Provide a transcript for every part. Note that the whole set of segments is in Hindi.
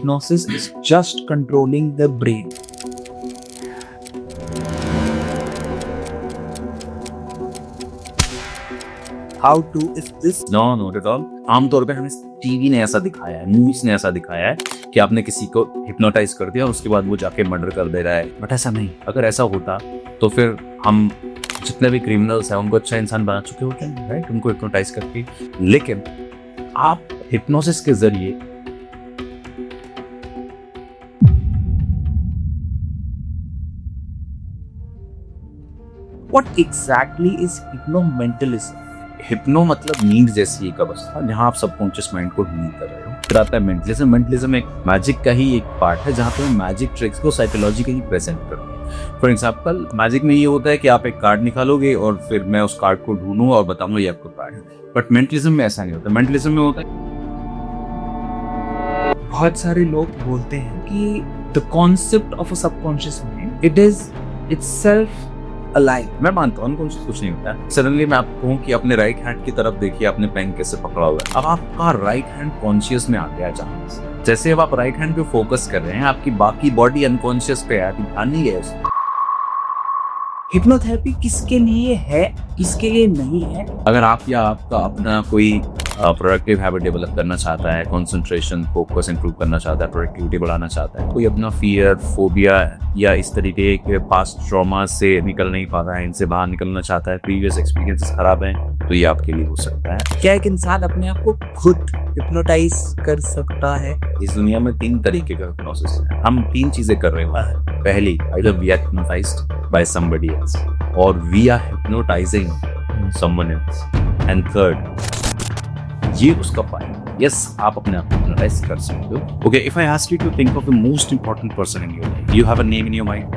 hypnosis is just controlling the brain. How to is this? No not at all. आमतौर पे हमें टीवी ने ऐसा दिखाया है, मूवीज ने ऐसा दिखाया है कि आपने किसी को हिप्नोटाइज कर दिया और उसके बाद वो जाके मर्डर कर दे रहा है, बट ऐसा नहीं। अगर ऐसा होता तो फिर हम जितने भी क्रिमिनल्स हैं उनको अच्छा इंसान बना चुके होते हैं, राइट? उनको हिप्नोटाइज करके। लेकिन आप हिप्नोसिस के जरिए What exactly is hypnomentalism? Hypno मतलब नींद जैसी एक अवस्था जहाँ आप सबकॉन्शियस माइंड को हील कर रहे हो। फिर आता है मेंटलिज्म। मेंटलिज्म एक मैजिक का ही एक पार्ट है जहाँ पे मैजिक ट्रिक्स को साइकोलॉजिकली प्रेजेंट करते हैं। फॉर एग्जाम्पल, मैजिक में ये होता है कि आप एक कार्ड निकालोगे और फिर मैं उस कार्ड को ढूंढूंगा और बताऊंगा ये आपको कार्ड है। बट मेंटलिज्म में ऐसा नहीं होता। मेंटलिज्म में होता है बहुत सारे लोग बोलते हैं कि the concept of a subconscious mind, it is itself alive. मैं मानता हूँ अनकॉन्शियस कुछ नहीं होता। सडनली मैं आपको कहूँ कि अपने राइट हैंड की तरफ देखिए, आपने पेन कैसे पकड़ा हुआ है। अब आपका राइट हैंड कॉन्शियस में आ गया अचानक से। जैसे अब आप राइट हैंड पे फोकस कर रहे हैं, आपकी बाकी बॉडी अनकॉन्शियस पे है, ध्यान नहीं है उसमें। हिप्नोथेरेपी किसके लिए है, किसके लिए नहीं है? अगर आप या आपका अपना कोई प्रोडक्टिव हैबिट डेवलप करना चाहता है, कंसंट्रेशन फोकस इंप्रूव करना चाहता है, प्रोडक्टिविटी बढ़ाना चाहता है, कोई अपना फियर फोबिया या इस तरीके के पास्ट ट्रॉमा से निकल नहीं पा रहा है, इनसे बाहर निकलना चाहता है, प्रीवियस एक्सपीरियंसेस खराब हैं, तो ये आपके लिए हो सकता है। क्या एक इंसान अपने आप को खुद हिप्नोटाइज कर सकता है? इस दुनिया में 3 तरीके का हिप्नोसिस है। हम 3 चीजें कर रहे हैं। पहली, either we are hypnotized by somebody else or we are hypnotizing someone else, and third, ये उसका पार्ट। यस, आप अपने आप को हिप्नोटाइज कर सकते हो। Okay, if I ask you to think of the most important person in your life, you have a name in your mind?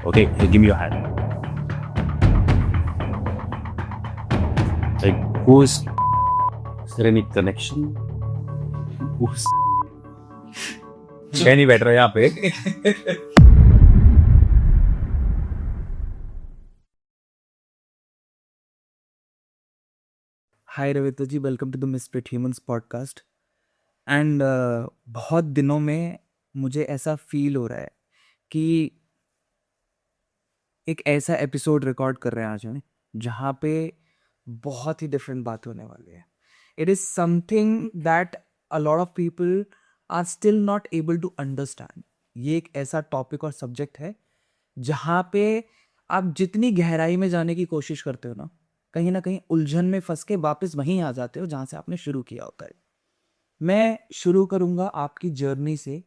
Okay, give me your hand. Like who is there any connection? Who's नहीं बैठ रहा यहाँ पे। Hi Ravita ji, welcome to the misfit humans podcast. And बहुत दिनों में मुझे ऐसा फील हो रहा है कि एक ऐसा एपिसोड रिकॉर्ड कर रहे हैं आज हम, जहाँ पे बहुत ही डिफरेंट बात होने वाली है। It is something that a lot of people are still not able to understand. ये एक ऐसा टॉपिक और सब्जेक्ट है जहाँ पे आप जितनी गहराई में जाने की कोशिश करते हो ना कहीं उलझन में फंस के वापस वहीं आ जाते हो जहाँ से आपने शुरू किया होता है। मैं शुरू करूँगा आपकी जर्नी से,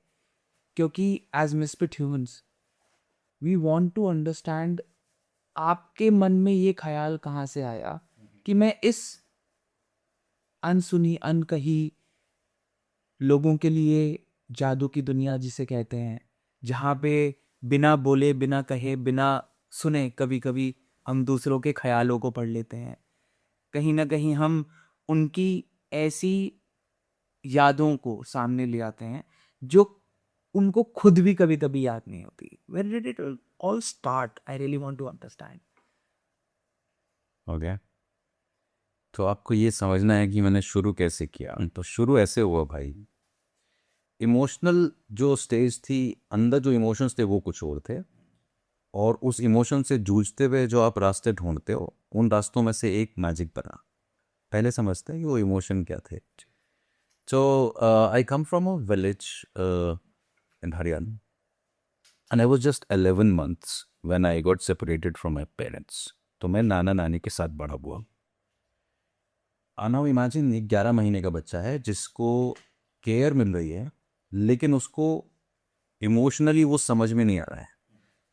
क्योंकि as misfit humans we want to understand आपके मन में ये ख्याल कहाँ से आया कि मैं इस अनसुनी अनकही लोगों के लिए जादू की दुनिया जिसे कहते हैं, जहाँ पे बिना बोले बिना कहे बिना सुने कभी कभी हम दूसरों के ख्यालों को पढ़ लेते हैं। कहीं ना कहीं हम उनकी ऐसी यादों को सामने ले आते हैं जो उनको खुद भी कभी कभी याद नहीं होती। Where did it all start? I really want to understand. Okay, तो आपको ये समझना है कि मैंने शुरू कैसे किया। तो शुरू ऐसे हुआ भाई, इमोशनल जो स्टेज थी, अंदर जो इमोशंस थे वो कुछ और थे, और उस इमोशन से जूझते हुए जो आप रास्ते ढूंढते हो, उन रास्तों में से एक मैजिक बना। पहले समझते हैं कि वो इमोशन क्या थे। So I come from a village in Haryana, and I was just 11 months when I got separated from my parents. तो मैं नाना नानी के साथ बड़ा हुआ। नाउ इमेजिन, एक 11 महीने का बच्चा है जिसको केयर मिल रही है, लेकिन उसको इमोशनली वो समझ में नहीं आ रहा है।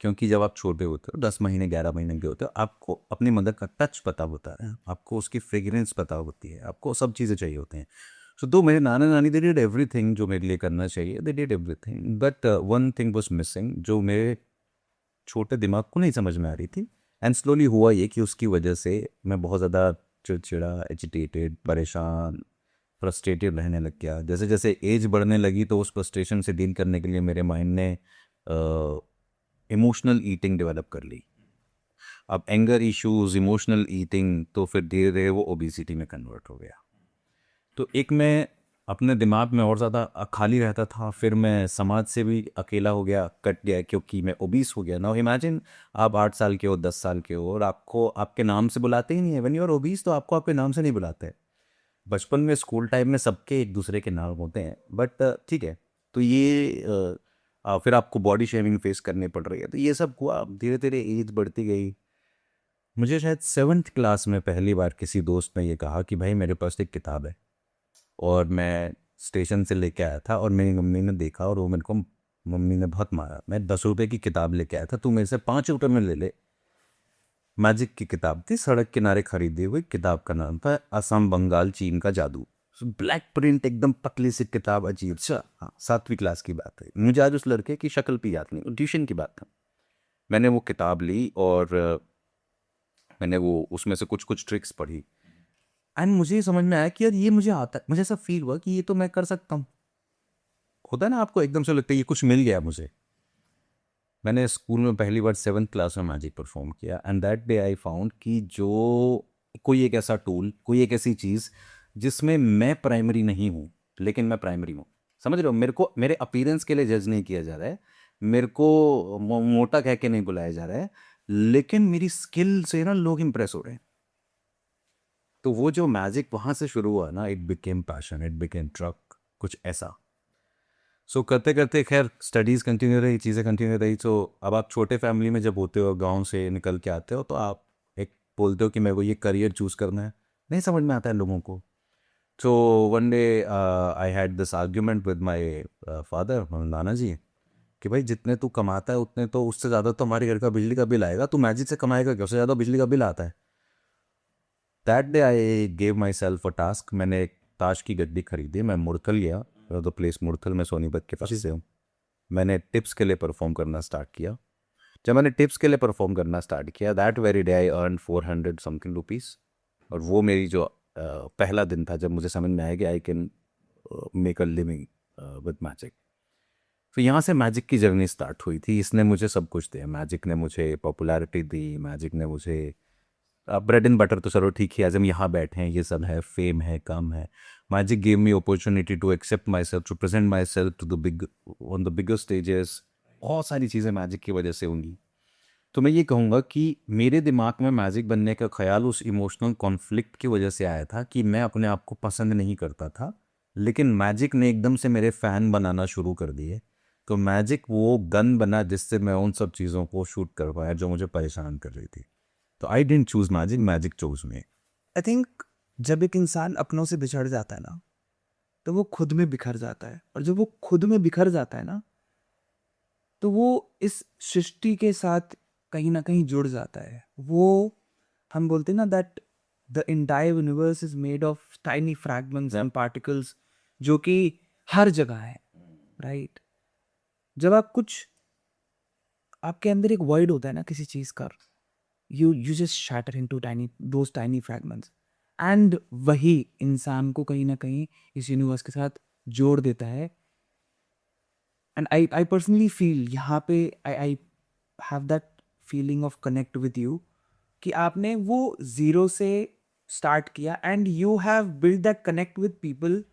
क्योंकि जब आप छोटे होते हो, 10 महीने 11 महीने के होते हो, आपको अपनी मदर का टच पता होता है, आपको उसकी फ्रेग्रेंस पता होती है, आपको सब चीज़ें चाहिए होती हैं। तो मेरे नाना नानी दे डिड एवरीथिंग जो मेरे लिए करना चाहिए, they did everything, but one thing was missing जो मेरे छोटे दिमाग को नहीं समझ में आ रही थी। एंड स्लोली हुआ ये कि उसकी वजह से मैं बहुत ज़्यादा चिड़चिड़ा, एजिटेटेड, परेशान, फ्रस्ट्रेटेड रहने लग गया। जैसे जैसे एज बढ़ने लगी तो उस फ्रस्ट्रेशन से डील करने के लिए मेरे माइंड ने इमोशनल ईटिंग डेवलप कर ली। अब एंगर इश्यूज, इमोशनल ईटिंग, तो फिर धीरे धीरे वो ओबेसिटी में कन्वर्ट हो गया। तो एक मैं अपने दिमाग में और ज़्यादा खाली रहता था। फिर मैं समाज से भी अकेला हो गया, कट गया, क्योंकि मैं ओबीस हो गया। नाउ इमेजिन, आप 8 साल के हो, 10 साल के हो, और आपको आपके नाम से बुलाते ही नहीं है। व्हेन यू आर ओबीस तो आपको आपके नाम से नहीं बुलाते। बचपन में स्कूल टाइम में सबके एक दूसरे के नाम होते हैं, बट ठीक है। तो ये फिर आपको बॉडी शेमिंग फेस करनी पड़ रही है। तो ये सब हुआ, धीरे धीरे एज बढ़ती गई। मुझे शायद 7th क्लास में पहली बार किसी दोस्त ने ये कहा कि भाई मेरे पास एक किताब है, और मैं स्टेशन से लेके आया था, और मेरी मम्मी ने देखा, और वो मेरे को, मम्मी ने बहुत मारा। मैं 10 रुपए की किताब लेके आया था, तू मेरे से 5 रुपए में ले ले। मैजिक की किताब थी, सड़क किनारे खरीदी हुई। किताब का नाम था असम बंगाल चीन का जादू। ब्लैक प्रिंट, एकदम पतली सी किताब, अजीब। अच्छा। हाँ, 7वीं क्लास की बात है। मुझे आज उस लड़के की शक्ल भी याद नहीं, ट्यूशन की बात था। मैंने वो किताब ली, और मैंने वो उसमें से कुछ कुछ ट्रिक्स पढ़ी, एंड मुझे ये समझ में आया कि यार ये मुझे आता है। मुझे ऐसा फील हुआ कि ये तो मैं कर सकता हूँ। होता है ना, आपको एकदम से लगता है ये कुछ मिल गया मुझे। मैंने स्कूल में पहली बार 7th क्लास में मैजिक परफॉर्म किया, and that day I found कि जो कोई एक ऐसा टूल, कोई एक ऐसी चीज़ जिसमें मैं प्राइमरी नहीं हूँ, लेकिन मैं प्राइमरी हूँ। समझ रहे हो, मेरे को मेरे अपीयरेंस के लिए जज नहीं किया जा रहा है, मेरे को मोटा कह के नहीं बुलाया जा रहा है, लेकिन मेरी स्किल से ना लोग इंप्रेस हो रहे हैं। तो वो जो मैजिक वहाँ से शुरू हुआ ना, it became passion, it became truck, कुछ ऐसा। सो करते करते खैर स्टडीज़ कंटिन्यू रही, चीज़ें कंटिन्यू रही। तो अब आप छोटे फैमिली में जब होते हो, गांव से निकल के आते हो, तो आप एक बोलते हो कि मेरे को ये करियर चूज़ करना है। नहीं समझ में आता है लोगों को। So one day I had this argument with my father, नाना जी, कि भाई जितने तू कमाता है उतने तो, उससे ज़्यादा तो हमारे घर का बिजली का बिल आएगा। तू मैजिक से कमाएगा क्या? उससे ज़्यादा बिजली का बिल आता है। That day I gave my self a task. मैंने एक ताश की गड्डी खरीदी, मैं मुड़थल गया, द प्लेस मुड़थल, मैं सोनीपत के पास से हूँ। मैंने टिप्स के लिए परफॉर्म करना स्टार्ट किया। जब मैंने टिप्स के लिए परफॉर्म करना स्टार्ट किया, that very day I earn 400 something rupees. और वो मेरी जो पहला दिन था जब मुझे समझ में आया कि I can make a living with magic. तो यहाँ से मैजिक की जर्नी स्टार्ट हुई थी। इसने मुझे सब कुछ दिया, मैजिक ने मुझे पॉपुलैरिटी दी, मैजिक ने मुझे ब्रेड एंड बटर तो चलो ठीक है, आज हम यहाँ बैठे हैं, ये सब है, फेम है, कम है। Magic gave me opportunity to accept my self, to present my self to the big, on the bigger stages. बहुत सारी चीज़ें मैजिक की वजह से होंगी। तो मैं ये कहूँगा कि मेरे दिमाग में मैजिक बनने का ख्याल उस इमोशनल कॉन्फ्लिक्ट की वजह से आया था कि मैं अपने आप को पसंद नहीं करता था, लेकिन मैजिक ने एकदम से मेरे फ़ैन बनाना शुरू कर दिए। तो मैजिक वो गन बना जिससे मैं उन सब चीज़ों को शूट कर पाया जो मुझे परेशान कर रही थी। तो I didn't choose magic, magic choose me. I think जब एक इंसान अपनों से बिछड़ जाता है ना, तो वो खुद में बिखर जाता है, और जब वो खुद में बिखर जाता है ना, तो वो इस सृष्टि के साथ कहीं ना कहीं जुड़ जाता है। वो, हम बोलते हैं ना that the entire universe is made of tiny fragments and particles, जो कि हर जगह है, राइट? जब आप कुछ, आपके अंदर एक वॉइड होता है ना किसी चीज का, you just shatter into those tiny fragments, and वही इंसान को कहीं ना कहीं इस यूनिवर्स के साथ जोड़ देता है। एंड आई पर्सनली फील यहाँ पे I have that feeling of connect with you, कि आपने वो जीरो से स्टार्ट किया and you have build that connect with people,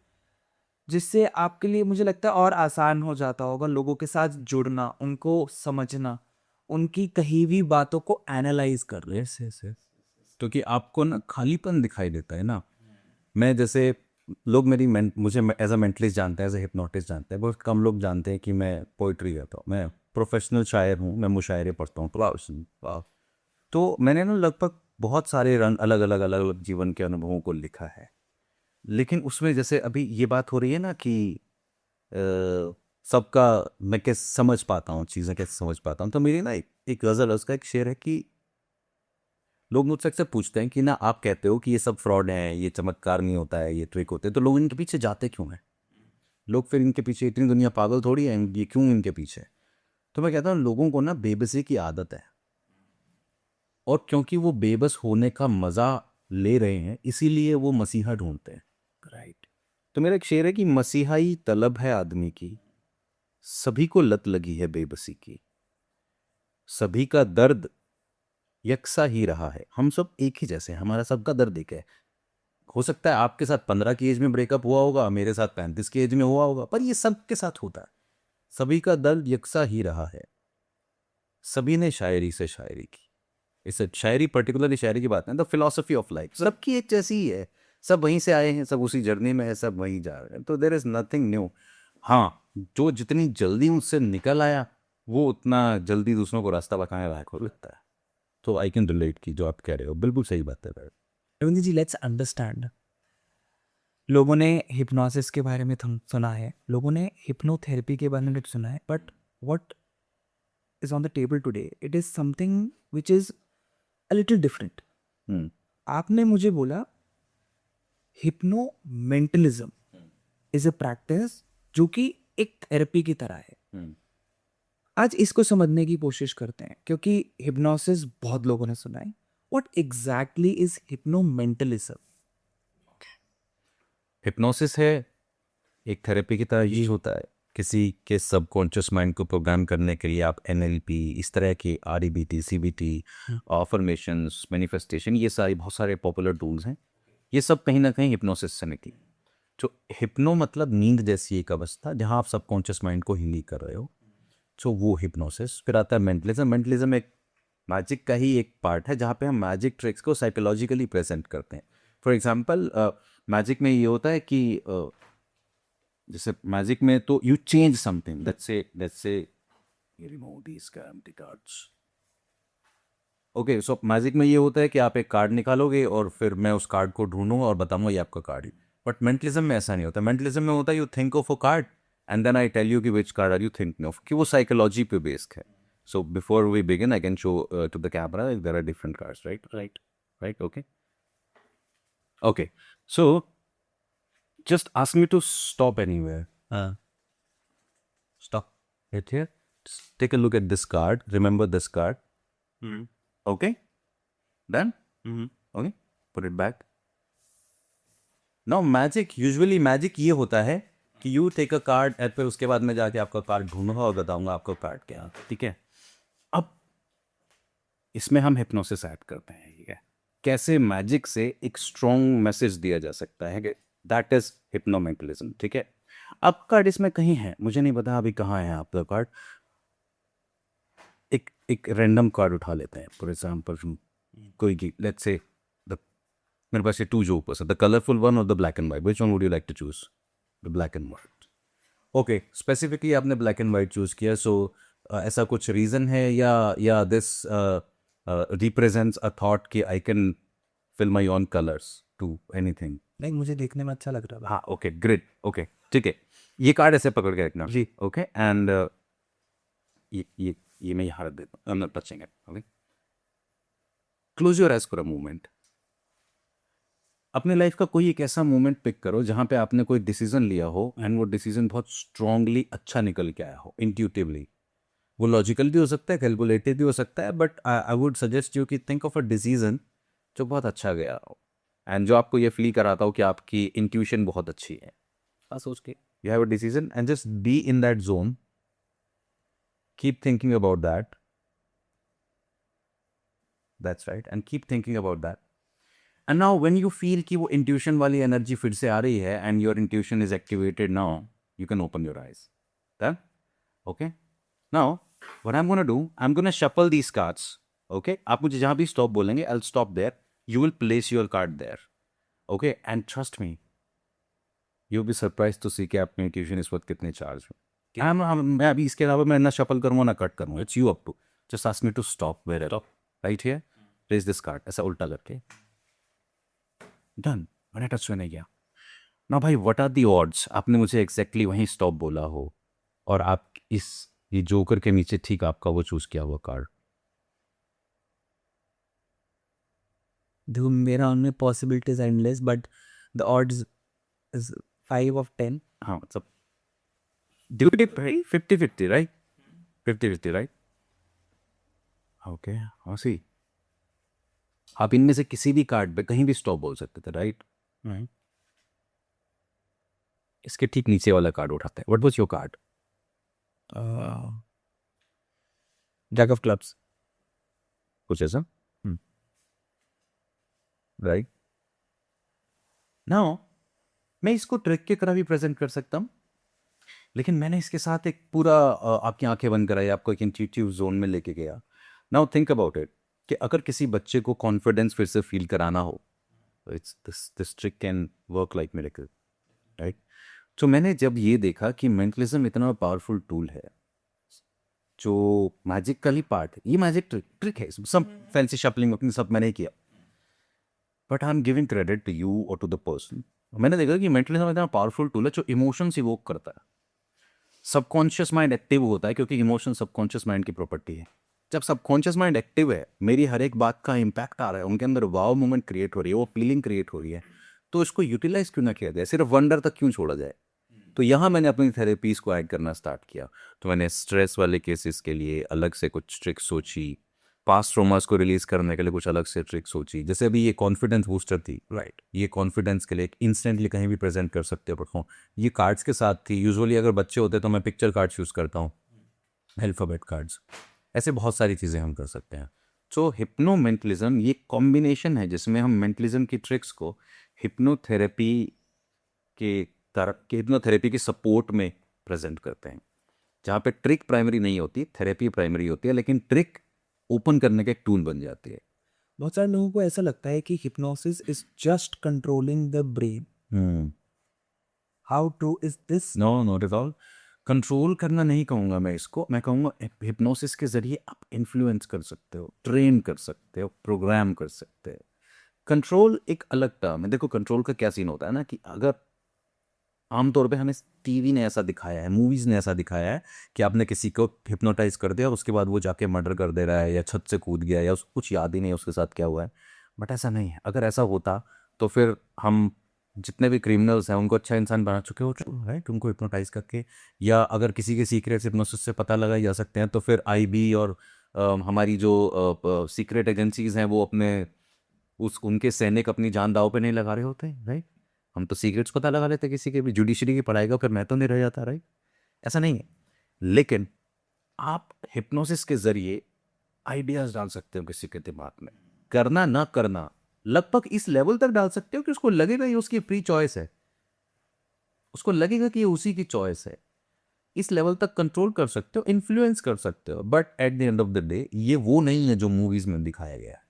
जिससे आपके लिए मुझे लगता है और आसान हो जाता होगा लोगों के साथ जुड़ना, उनको समझना, उनकी कही हुई बातों को एनालाइज करना। Yes yes yes. क्योंकि आपको ना खालीपन दिखाई देता है ना। मैं जैसे, लोग मुझे एज अ मेंटलिस्ट जानते हैं, एज अ हिप्नोटिस्ट जानते हैं, बहुत कम लोग जानते हैं कि मैं पोइट्री करता हूँ, मैं प्रोफेशनल शायर हूँ, मैं मुशायरे पढ़ता हूँ। वाह। तो मैंने ना लगभग बहुत सारे रंग, अलग अलग अलग अलग जीवन के अनुभवों को लिखा है। लेकिन उसमें जैसे अभी ये बात हो रही है ना कि अ, सबका, मैं कैसे समझ पाता हूँ चीज़ें, कैसे समझ पाता हूँ। तो मेरी ना एक गज़ल है, उसका एक शेर है कि लोग मुझसे अक्सर पूछते हैं कि ना आप कहते हो कि ये सब फ्रॉड है, ये चमत्कार नहीं होता है, ये ट्रिक होते हैं, तो लोग इनके पीछे जाते क्यों हैं? लोग फिर इनके पीछे, इतनी दुनिया पागल थोड़ी है, ये क्यों इनके पीछे? तो मैं कहता हूँ लोगों को ना बेबसी की आदत है, और क्योंकि वो बेबस होने का मज़ा ले रहे हैं, इसीलिए वो मसीहा ढूंढते हैं। राइट। तो मेरा एक शेर है कि मसीहाई तलब है आदमी की, सभी को लत लगी है बेबसी की, सभी का दर्द यकसा ही रहा है, हम सब एक ही जैसे हैं, हमारा सबका दर्द एक है। हो सकता है आपके साथ 15 की एज में ब्रेकअप हुआ होगा, मेरे साथ 35 की एज में हुआ होगा, पर ये सबके साथ होता है। सभी का दर्द यकसा ही रहा है, सभी ने शायरी से शायरी की। इस शायरी, पर्टिकुलरली शायरी की बात है, द फिलोसफी ऑफ लाइफ सबकी एक जैसी ही है। सब वहीं से आए हैं, सब उसी जर्नी में है, सब वहीं जा रहे हैं, तो देर इज नथिंग न्यू। हाँ, जो जितनी जल्दी उससे निकल आया वो उतना जल्दी दूसरों को रास्ता बताने लायक हो लगता है। तो आई कैन रिलेट की जो आप कह रहे हो, बिल्कुल सही बात है। रविंद्र जी, लेट्स अंडरस्टैंड। लोगों ने हिप्नोसिस के बारे में सुना है, लोगों ने हिप्नोथेरेपी के बारे में सुना है, but what is on the table today, it is something which is a little different. Hmm आपने मुझे बोला hypno mentalism is a practice जो कि एक थेरेपी की तरह है। हम्म आज इसको समझने की कोशिश करते हैं, क्योंकि हिप्नोसिस बहुत लोगों ने सुना है। What exactly is hypno mentalism? Hypnosis है एक थेरेपी की तरह ही होता है। किसी के सबकॉन्शियस माइंड को प्रोग्राम करने के लिए आप एनएलपी, इस तरह के आरईबीटी, सीबीटी, अफर्मेशंस, मैनिफेस्टेशन, ये सारी बहुत सारे पॉपुलर टूल्स हैं। ये सब कहीं ना कहीं हिप्नोसिस से निकली। जो हिप्नो मतलब नींद जैसी एक अवस्था जहाँ आप सबकॉन्शियस माइंड को हील कर रहे हो, सो वो हिप्नोसिस। फिर आता है मेंटलिज्म। मेंटलिज्म एक मैजिक का ही एक पार्ट है जहाँ पे हम मैजिक ट्रिक्स को साइकोलॉजिकली प्रेजेंट करते हैं। फॉर एग्जांपल, मैजिक में ये होता है कि जैसे मैजिक में तो you change something, let's say remove these empty cards. Okay, so magic में ये होता है कि आप एक कार्ड निकालोगे और फिर मैं उस कार्ड को ढूंढूंगा और बताऊंगा ये आपका कार्ड है। बट मेंटलिज्म में ऐसा नहीं होता। मेंटलिज्म में होता है you think of a card and then I tell you कि which card are you thinking of, कि वो साइकोलॉजी पे बेस्ड है। So before we begin I can show to the camera there are different cards, right right right. Okay okay, so just ask me to stop anywhere. Stop. Right here. Just take a look at this card. Remember this card. Okay. Done. Okay. Put it back. Now magic. Usually magic ये होता है कि you take a card और फिर उसके बाद मैं जाके आपका कार्ड ढूंढूंगा और बताऊंगा आपका कार्ड क्या है। ठीक है। अब इसमें हम हिप्नोसिस ऐड करते हैं। ठीक है, कैसे मैजिक से एक स्ट्रॉन्ग मैसेज दिया जा सकता है कि दैट इज हिप्नोमेंटलिज्म। ठीक है, अब कार्ड इसमें कहीं है, मुझे नहीं पता अभी कहाँ है आपका कार्ड। एक एक रैंडम कार्ड उठा लेते हैं, फॉर एग्जाम्पल कोई की, लेट्स से द, मेरे पास ये टू जो ऊपर द कलरफुल वन और the black and white, which one would you like to choose? The black and white. Okay, specifically आपने ब्लैक एंड वाइट चूज किया, सो ऐसा कुछ रीजन है या दिस रिप्रेजेंट्स अ थॉट कि I can fill my own colours to anything? नहीं, मुझे देखने में अच्छा लग रहा था। हाँ, ओके ग्रेट। ओके ठीक है, ये कार्ड ऐसे पकड़ के रखना जी। ओके, एंड ये मैं यहाँ रख देता हूँ, I am not touching it. Okay, close your eyes for a moment. अपने लाइफ का कोई एक ऐसा मोमेंट पिक करो जहाँ पे आपने कोई डिसीजन लिया हो एंड वो डिसीजन बहुत स्ट्रांगली अच्छा निकल के आया हो, इंट्यूटिवली। वो लॉजिकल भी हो सकता है, कैलकुलेटिव भी हो सकता है, but I would suggest you कि थिंक ऑफ अ डिसीजन जो बहुत अच्छा गया हो एंड जो आपको ये फील कराता हो कि आपकी इंट्यूशन बहुत अच्छी है। बस सोच के you have a decision and just be in that zone, keep thinking about that, that's right, and keep thinking about that. And now when you feel कि वो इंट्यूशन वाली एनर्जी फिर से आ रही है and your intuition is activated, now you can open your eyes. Done? Okay, now what I am gonna do, I am gonna shuffle these cards. Okay, आप मुझे जहां भी स्टॉप बोलेंगे I will stop there, you will place your card there. Okay, and trust me, you be surprised to see कि आपके इंट्यूशन इस वक्त कितने चार्ज हो। मैं अभी इसके अलावा मैं ना शफल करूँगा ना कट करूँगा, it's you up to. Just ask me to stop where right here, place this card, ऐसा उल्टा करके। डन, मैंने टच नहीं किया ना भाई। व्हाट आर दी ऑड्स आपने मुझे एग्जैक्टली वहीं स्टॉप बोला हो और आप इस ये जोकर के नीचे ठीक आपका वो चूज किया हुआ कार्ड। देखो, मेरा उनमें possibilities endless, but the odds is 5 of 10। हाँ, मतलब ड्यूटी 50-50 राइट, 50-50 राइट। ओके, हाँ सी, आप इनमें से किसी भी कार्ड पे कहीं भी स्टॉप बोल सकते थे, राइट? इसके ठीक नीचे वाला कार्ड उठाते हैं। What was your card? Jack of clubs. कुछ ऐसा, राइट? नाउ मैं इसको ट्रिक की तरह भी प्रेजेंट कर सकता हूँ, लेकिन मैंने इसके साथ एक पूरा आपकी आंखें बंद कराई, आपको एक इंट्यूटिव जोन में लेके गया. नाउ थिंक अबाउट इट कि अगर किसी बच्चे को कॉन्फिडेंस फिर से फील कराना हो, it's this trick can work like miracle, right? तो मैंने जब ये देखा कि मेंटलिज्म इतना पावरफुल टूल है, जो मैजिक का ही पार्ट है, ये मैजिक ट्रिक है, सब फैंसी शफलिंग अपनी सब मैंने ही किया, but I am giving credit to you और टू द पर्सन. मैंने देखा कि मेंटलिज्म इतना पावरफुल टूल है जो इमोशंस इवोक करता है. सबकॉन्शियस माइंड एक्टिव होता है क्योंकि इमोशन सबकॉन्शियस माइंड की प्रॉपर्टी है. जब सबकॉन्शियस माइंड एक्टिव है, मेरी हर एक बात का इम्पैक्ट आ रहा है, उनके अंदर वाव मोमेंट क्रिएट हो रही है, वो फीलिंग क्रिएट हो रही है, तो इसको यूटिलाइज क्यों ना किया जाए, सिर्फ वंडर तक क्यों छोड़ा जाए. तो यहाँ मैंने अपनी थेरेपीज को ऐड करना स्टार्ट किया. तो मैंने स्ट्रेस वाले केसेस के लिए अलग से कुछ ट्रिक्स सोची, पास्ट ट्रोमास को रिलीज करने के लिए कुछ अलग से ट्रिक्स सोची. जैसे अभी ये कॉन्फिडेंस बूस्टर थी, राइट, ये कॉन्फिडेंस के लिए इंस्टेंटली कहीं भी प्रेजेंट कर सकते हो परफॉर्म. ये कार्ड्स के साथ थी. यूजुअली अगर बच्चे होते तो मैं पिक्चर कार्ड्स यूज़ करता हूँ, अल्फ़ाबेट कार्ड्स. ऐसे बहुत सारी चीज़ें हम कर सकते हैं. सो हिप्नो मेंटलिज्म ये कॉम्बिनेशन है जिसमें हम मेंटलिज्म की ट्रिक्स को हिप्नोथेरेपी के हिप्नोथेरेपी की सपोर्ट में प्रेजेंट करते हैं, जहाँ पे ट्रिक प्राइमरी नहीं होती, थेरेपी प्राइमरी होती है, लेकिन ट्रिक ओपन करने का एक टूल बन जाती है. बहुत सारे लोगों को ऐसा लगता है कि hypnosis is just controlling the brain. How true is this? No, not at all. Control करना नहीं कहूँगा मैं इसको, मैं कहूँगा हिप्नोसिस के ज़रिए आप इन्फ्लुएंस कर सकते हो, ट्रेन कर सकते हो, प्रोग्राम कर सकते हो. कंट्रोल एक अलग टर्म है. देखो कंट्रोल का क्या सीन होता है ना, कि अगर आमतौर पे हमें टीवी ने ऐसा दिखाया है, मूवीज़ ने ऐसा दिखाया है कि आपने किसी को हिप्नोटाइज कर दिया और उसके बाद वो जाके मर्डर कर दे रहा है या छत से कूद गया या उसको कुछ याद ही नहीं है उसके साथ क्या हुआ है. बट ऐसा नहीं है. अगर ऐसा होता तो फिर हम जितने भी क्रिमिनल्स हैं उनको अच्छा इंसान बना चुके हो, राइट, उनको हिप्नोटाइज करके. या अगर किसी के सीक्रेट्स हिप्नोसिस से पता लगाए जा सकते हैं तो फिर आईबी और हमारी जो सीक्रेट एजेंसीज हैं वो अपने उनके सैनिक अपनी जान दाव पे नहीं लगा रहे होते, राइट. हम तो सीक्रेट्स पता लगा लेते किसी के भी, जुडिशरी की पढ़ाई का, फिर मैं तो नहीं रह जाता, राइट. ऐसा नहीं है. लेकिन आप हिप्नोसिस के जरिए आइडियाज डाल सकते हो किसी के दिमाग में. करना ना करना लगभग इस लेवल तक डाल सकते हो कि उसको लगेगा ये उसकी फ्री चॉइस है, उसको लगेगा कि ये उसी की चॉइस है. इस लेवल तक कंट्रोल कर सकते हो, इन्फ्लुएंस कर सकते हो. But at the end of the day ये वो नहीं है जो मूवीज में दिखाया गया है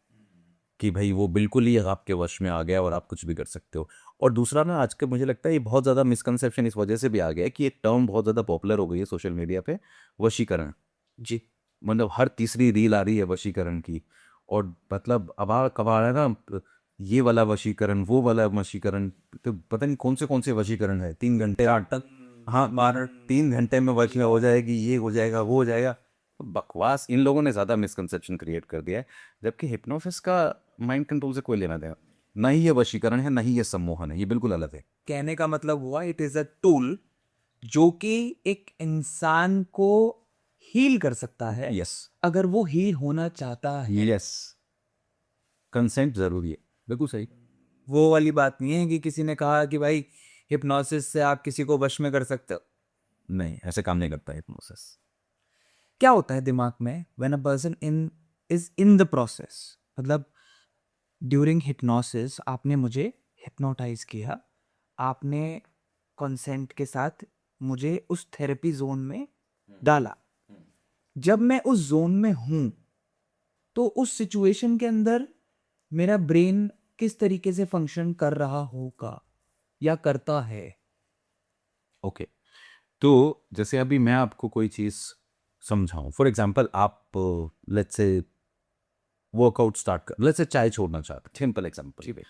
कि भाई वो बिल्कुल ही आपके वश में आ गया और आप कुछ भी कर सकते हो. और दूसरा ना, आज के मुझे लगता है ये बहुत ज़्यादा मिसकंसेप्शन इस वजह से भी आ गया है कि एक टर्म बहुत ज़्यादा पॉपुलर हो गई है सोशल मीडिया पे, वशीकरण. जी. मतलब हर तीसरी रील आ रही है वशीकरण की. और मतलब अबार कबार है ना, ये वाला वशीकरण, वो वाला वशीकरण, तो पता नहीं कौन से वशीकरण है. 3 घंटे 8 तक, हाँ 3 घंटे में वश में हो जाएगी, ये हो जाएगा, वो हो जाएगा. बकवास. इन लोगों ने ज़्यादा मिसकंसेप्शन क्रिएट कर दिया है. जबकि हिप्नोसिस का माइंड कंट्रोल से कोई लेना देना ना ही. ये वशीकरण है, ना ही ये सम्मोहन है, ये बिल्कुल अलग है. कहने का मतलब हुआ इट इज अ टूल जो कि एक इंसान को हील कर सकता है यस, अगर वो हील होना चाहता है. यस, कंसेंट ज़रूरी है. बिल्कुल सही. वो वाली बात नहीं है कि किसी ने कहा कि भाई हिप्नोसिस से आप किसी को वश में कर सकते हो. नहीं, ऐसे काम नहीं करता हिप्नोसिस. क्या होता है दिमाग में when a person is in the process? मतलब ड्यूरिंग हिप्नोसिस आपने मुझे हिप्नोटाइज किया, आपने कंसेंट के साथ मुझे उस थेरेपी जोन में डाला. जब मैं उस जोन में हूं तो उस सिचुएशन के अंदर मेरा ब्रेन किस तरीके से फंक्शन कर रहा होगा या करता है? ओके. तो जैसे अभी मैं आपको कोई चीज़ समझाऊं, फॉर एग्जांपल आप लेट्स से वर्कआउट स्टार्ट कर, लेट्स से चाय छोड़ना चाहते, सिंपल एग्जांपल.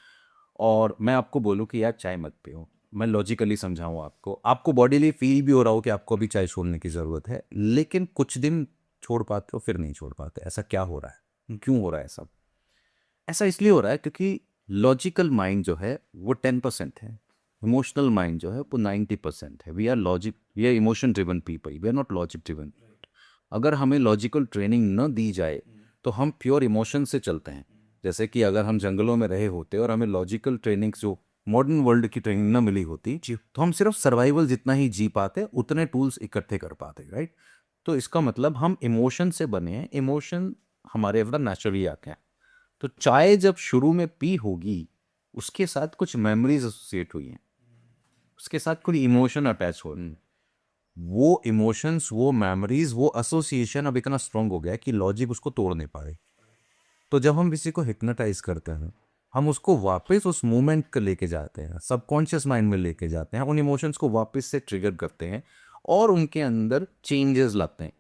और मैं आपको बोलूं कि यार चाय मत पियो. मैं लॉजिकली समझाऊं आपको, आपको बॉडीली फील भी हो रहा हो कि आपको अभी चाय छोड़ने की ज़रूरत है, लेकिन कुछ दिन छोड़ पाते हो फिर नहीं छोड़ पाते. ऐसा क्या हो रहा है, क्यों हो रहा है ऐसा? ऐसा इसलिए हो रहा है क्योंकि लॉजिकल माइंड जो है वो 10% है, इमोशनल माइंड जो है वो 90% है. We are emotion driven people, we are not logic driven. अगर हमें लॉजिकल ट्रेनिंग न दी जाए तो हम प्योर इमोशन से चलते हैं. जैसे कि अगर हम जंगलों में रहे होते और हमें लॉजिकल ट्रेनिंग जो मॉडर्न वर्ल्ड की ट्रेनिंग न मिली होती तो हम सिर्फ सर्वाइवल जितना ही जी पाते, उतने टूल्स इकट्ठे कर पाते, राइट. तो इसका मतलब हम इमोशन से बने हैं, इमोशन हमारे अंदर नेचुरली आते हैं. तो चाय जब शुरू में पी होगी उसके साथ कुछ मेमोरीज एसोसिएट हुई हैं, उसके साथ कोई इमोशन अटैच हो रहे हैं। वो इमोशंस, वो मेमोरीज, वो एसोसिएशन अब इतना स्ट्रांग हो गया है कि लॉजिक उसको तोड़ नहीं पा रही। तो जब हम किसी को हिप्नोटाइज करते हैं, हम उसको वापस उस मोमेंट को लेके जाते हैं, सबकॉन्शियस माइंड में लेके जाते हैं, उन इमोशंस को वापस से ट्रिगर करते हैं और उनके अंदर चेंजेस लाते हैं।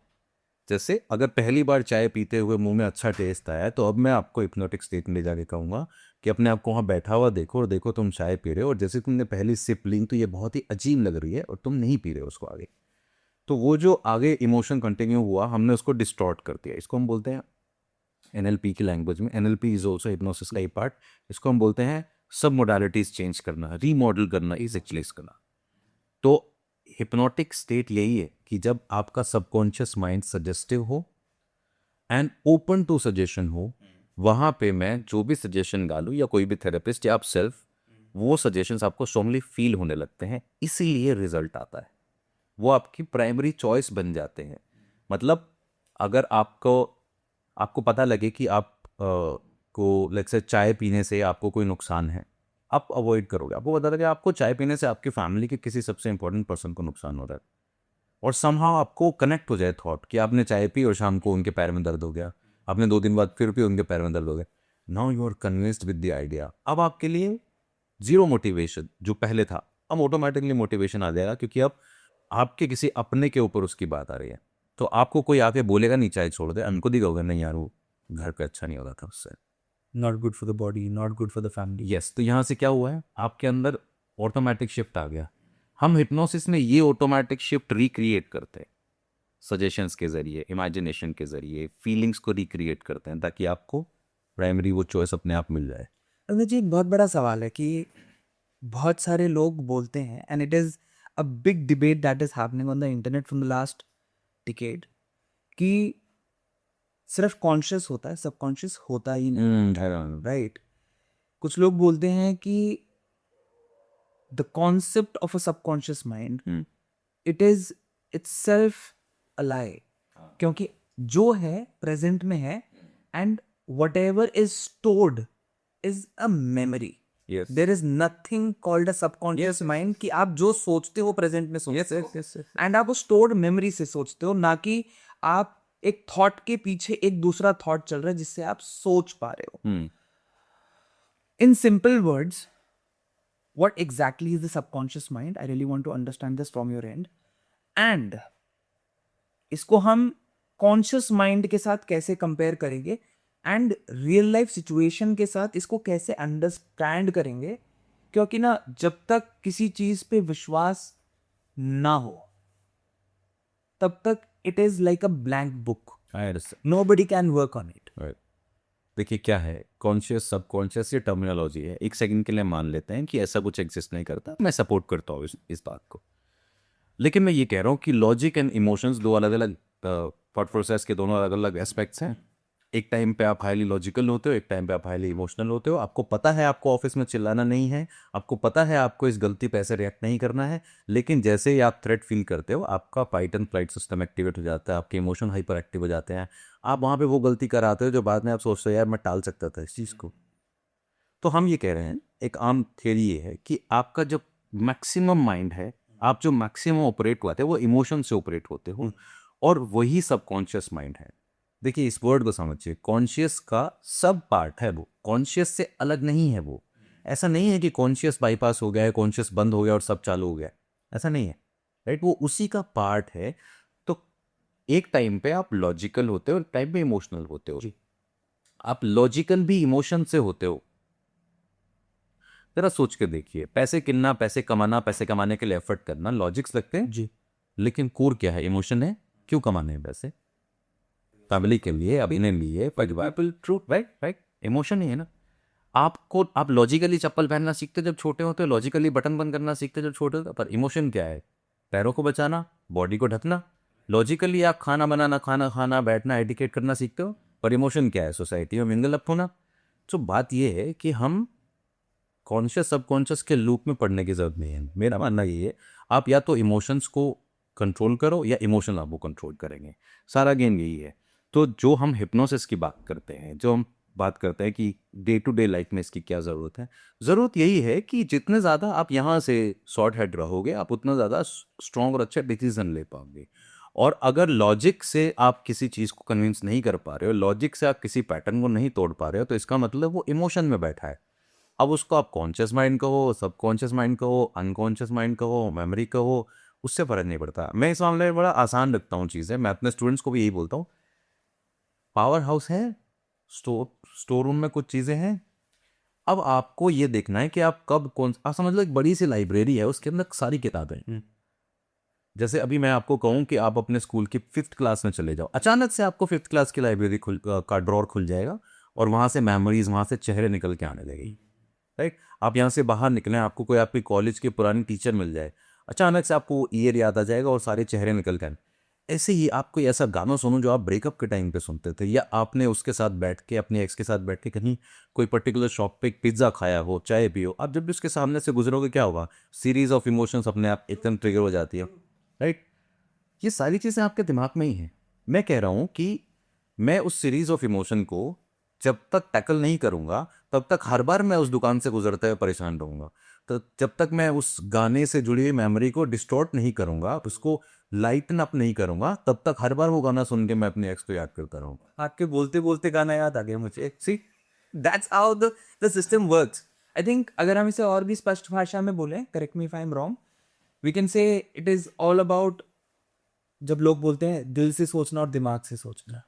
जैसे अगर पहली बार चाय पीते हुए मुंह में अच्छा टेस्ट आया है, तो अब मैं आपको हिप्नोटिक स्टेट में ले जाके कहूँगा कि अपने आप को वहाँ बैठा हुआ देखो और देखो तुम चाय पी रहे हो, और जैसे तुमने पहली सिप ली तो ये बहुत ही अजीब लग रही है और तुम नहीं पी रहे हो उसको आगे। तो वो जो आगे इमोशन कंटिन्यू हुआ, हमने उसको डिस्टॉर्ट कर दिया। इसको हम बोलते हैं एनएलपी की लैंग्वेज में, एनएलपी इज ऑल्सो हिप्नोसिस का ही पार्ट, इसको हम बोलते हैं सब मोडालिटीज चेंज करना, रीमॉडल करना, इज एक्चुअलाइज करना। तो हिप्नोटिक स्टेट यही है कि जब आपका सबकॉन्शियस माइंड सजेस्टिव हो एंड ओपन टू सजेशन हो, वहाँ पे मैं जो भी सजेशन डालूँ या कोई भी थेरेपिस्ट या आप सेल्फ, वो सजेशंस आपको स्ट्रांगली फील होने लगते हैं, इसीलिए रिजल्ट आता है। वो आपकी प्राइमरी चॉइस बन जाते हैं। मतलब अगर आपको पता लगे कि आप को लेट्स से चाय पीने से आपको कोई नुकसान है, आप अवॉइड करोगे। आपको पता लगे आपको चाय पीने से आपकी फैमिली के किसी सबसे इंपॉर्टेंट पर्सन को नुकसान हो रहा है, और समहाउ आपको कनेक्ट हो जाए थॉट कि आपने चाय पी और शाम को उनके पैर में दर्द हो गया, आपने 2 दिन बाद फिर भी उनके पैर में दर्द हो गया। Now you are convinced with the idea. अब आपके लिए जीरो मोटिवेशन जो पहले था, अब ऑटोमेटिकली मोटिवेशन आ जाएगा, क्योंकि अब आपके किसी अपने के ऊपर उसकी बात आ रही है। तो आपको कोई आके बोलेगा नहीं चाय छोड़ दे, हमको दिखाओगे नहीं यार वो घर पे अच्छा नहीं होता था उससे, not good for the body, not good for the family. Yes. तो यहाँ से क्या हुआ है, आपके अंदर ऑटोमेटिक शिफ्ट आ गया। हम हिप्नोसिस में ये ऑटोमेटिक शिफ्ट रिक्रिएट करते हैं, सजेशंस के जरिए, इमेजिनेशन के जरिए, फीलिंग्स को रिक्रिएट करते हैं, ताकि आपको प्राइमरी वो चॉइस अपने आप मिल जाए। अगर जी एक बहुत बड़ा सवाल है कि बहुत सारे लोग बोलते हैं, and it is a big debate that is happening on the internet from the last decade, कि सिर्फ कॉन्शियस होता है, सबकॉन्शियस होता ही नहीं, राइट? कुछ लोग बोलते हैं कि the concept of a subconscious mind, it is itself a lie, क्योंकि जो है प्रेजेंट में है, and whatever is stored is a memory. Yes. There is nothing called a subconscious mind, कि आप जो सोचते हो प्रेजेंट में सोचते हो, एंड आप वो स्टोर्ड मेमोरी से सोचते हो, ना कि आप एक थॉट के पीछे एक दूसरा थॉट चल रहा है जिससे आप सोच पा रहे हो। In simple words, what exactly is the subconscious mind? I really want to understand this from your end. And इसको हम कॉन्शियस माइंड के साथ कैसे कंपेयर करेंगे, एंड रियल लाइफ सिचुएशन के साथ इसको कैसे अंडरस्टैंड करेंगे, क्योंकि ना जब तक किसी चीज पे विश्वास ना हो तब तक it is like a blank book, nobody can work on it. देखिए क्या है, कॉन्शियस सबकॉन्शियस ये टर्मिनोलॉजी है। एक सेकंड के लिए मान लेते हैं कि ऐसा कुछ एग्जिस्ट नहीं करता, मैं सपोर्ट करता हूँ इस बात को, लेकिन मैं ये कह रहा हूँ कि लॉजिक एंड इमोशंस दो अलग अलग थॉट प्रोसेस के दोनों अलग अलग एस्पेक्ट्स हैं। एक टाइम पे आप हाईली लॉजिकल होते हो, एक टाइम पे आप हाईली इमोशनल होते हो। आपको पता है आपको ऑफिस में चिल्लाना नहीं है, आपको पता है आपको इस गलती पे ऐसे रिएक्ट नहीं करना है, लेकिन जैसे ही आप थ्रेट फील करते हो, आपका fight and flight system activate हो जाता है, आपके इमोशन हाइपर एक्टिव हो जाते हैं, आप वहाँ पे वो गलती कराते हो जो बाद में आप सोचते हो यार मैं टाल सकता था इस चीज़ को। तो हम ये कह रहे हैं, एक आम थियरी ये है कि आपका जो मैक्सिमम माइंड है, आप जो मैक्सिमम ऑपरेट होते हैं वो इमोशन से ऑपरेट होते हो, और वही सबकॉन्शियस माइंड है। देखिए इस वर्ड को समझिए, कॉन्शियस का सब पार्ट है, वो कॉन्शियस से अलग नहीं है। वो ऐसा नहीं है कि कॉन्शियस बाईपास हो गया है, कॉन्शियस बंद हो गया और सब चालू हो गया, ऐसा नहीं है, राइट? वो उसी का पार्ट है। तो एक टाइम पे आप लॉजिकल होते हो और टाइम पे इमोशनल होते हो। आप लॉजिकल भी इमोशन से होते हो। जरा सोच के देखिए, पैसे गिनना, पैसे कमाना, पैसे कमाने के लिए एफर्ट करना लॉजिक्स लगते हैं जी, लेकिन कोर क्या है? इमोशन है। क्यों कमाने हैं पैसे? फैमिली के लिए, अपने लिए, परिवार, ट्रू, राइट राइट, इमोशन ही है ना। आप लॉजिकली चप्पल पहनना सीखते जब छोटे होते हो, लॉजिकली बटन बंद करना सीखते जब छोटे होते हो, पर इमोशन क्या है? पैरों को बचाना, बॉडी को ढकना। लॉजिकली आप खाना बनाना, खाना खाना, बैठना, एडिकेट करना सीखते हो, पर इमोशन क्या है? सोसाइटी में मिंगल अप होना। तो बात यह है कि हम कॉन्शियस सबकॉन्शियस के लूप में पढ़ने की जरूरत नहीं है। मेरा मानना ये है, आप या तो इमोशंस को कंट्रोल करो या इमोशन आपको कंट्रोल करेंगे। सारा गेम यही है। तो जो हम हिप्नोसिस की बात करते हैं, जो हम बात करते हैं कि डे टू डे लाइफ में इसकी क्या ज़रूरत है, ज़रूरत यही है कि जितने ज़्यादा आप यहाँ से शॉर्ट हेड रहोगे, आप उतना ज़्यादा स्ट्रॉन्ग और अच्छा डिसीजन ले पाओगे। और अगर लॉजिक से आप किसी चीज़ को कन्विंस नहीं कर पा रहे हो, लॉजिक से आप किसी पैटर्न को नहीं तोड़ पा रहे हो, तो इसका मतलब वो इमोशन में बैठा है। अब उसको आप कॉन्शियस माइंड कहो, सबकॉन्शियस माइंड कहो, अनकॉन्शियस माइंड कहो, मेमोरी कहो, उससे फ़र्क नहीं पड़ता। मैं इस मामले में बड़ा आसान रखता हूँ चीज़ें, मैं अपने स्टूडेंट्स को भी यही बोलता हूँ, पावर हाउस है, स्टोर रूम में कुछ चीज़ें हैं, अब आपको ये देखना है कि आप कब कौन, आप समझ लो एक बड़ी सी लाइब्रेरी है, उसके अंदर सारी किताबें हैं। जैसे अभी मैं आपको कहूँ कि आप अपने स्कूल की 5th क्लास में चले जाओ, अचानक से आपको 5th क्लास की लाइब्रेरी का ड्रॉर खुल जाएगा और वहाँ से मेमोरीज, वहाँ से चेहरे निकल के आने लगेगी, राइट। आप यहाँ से बाहर निकलें, आपको कोई आपकी कॉलेज की पुरानी टीचर मिल जाए, अचानक से आपको ईयर याद आ जाएगा और सारे चेहरे निकल के आए। ऐसे ही आप कोई ऐसा गाना सुनो जो आप ब्रेकअप के टाइम पे सुनते थे, या आपने उसके साथ बैठ के, अपने एक्स के साथ बैठ के कहीं कोई पर्टिकुलर शॉप पे पिज्ज़ा खाया हो, चाय पियो, आप जब भी उसके सामने से गुजरोगे क्या होगा, सीरीज ऑफ इमोशंस अपने आप एकदम ट्रिगर हो जाती है, राइट। ये सारी चीज़ें आपके दिमाग में ही हैं। मैं कह रहा हूँ कि मैं उस सीरीज ऑफ इमोशन को जब तक टैकल नहीं करूँगा, तब तक हर बार मैं उस दुकान से गुजरते हुए परेशान रहूँगा। तो जब तक मैं उस गाने से जुड़ी हुई मेमोरी को डिस्टॉर्ट नहीं करूँगा, उसको लाइटन अप नहीं करूँगा, तब तक हर बार वो गाना सुन के मैं अपने एक्स को याद करता रहूँगा। आपके बोलते बोलते गाना याद आ गया मुझे। See, that's how the system works. I think अगर हम इसे और भी स्पष्ट भाषा में बोलें, correct me if I am wrong, we can say it is all about, जब लोग बोलते हैं दिल से सोचना और दिमाग से सोचना।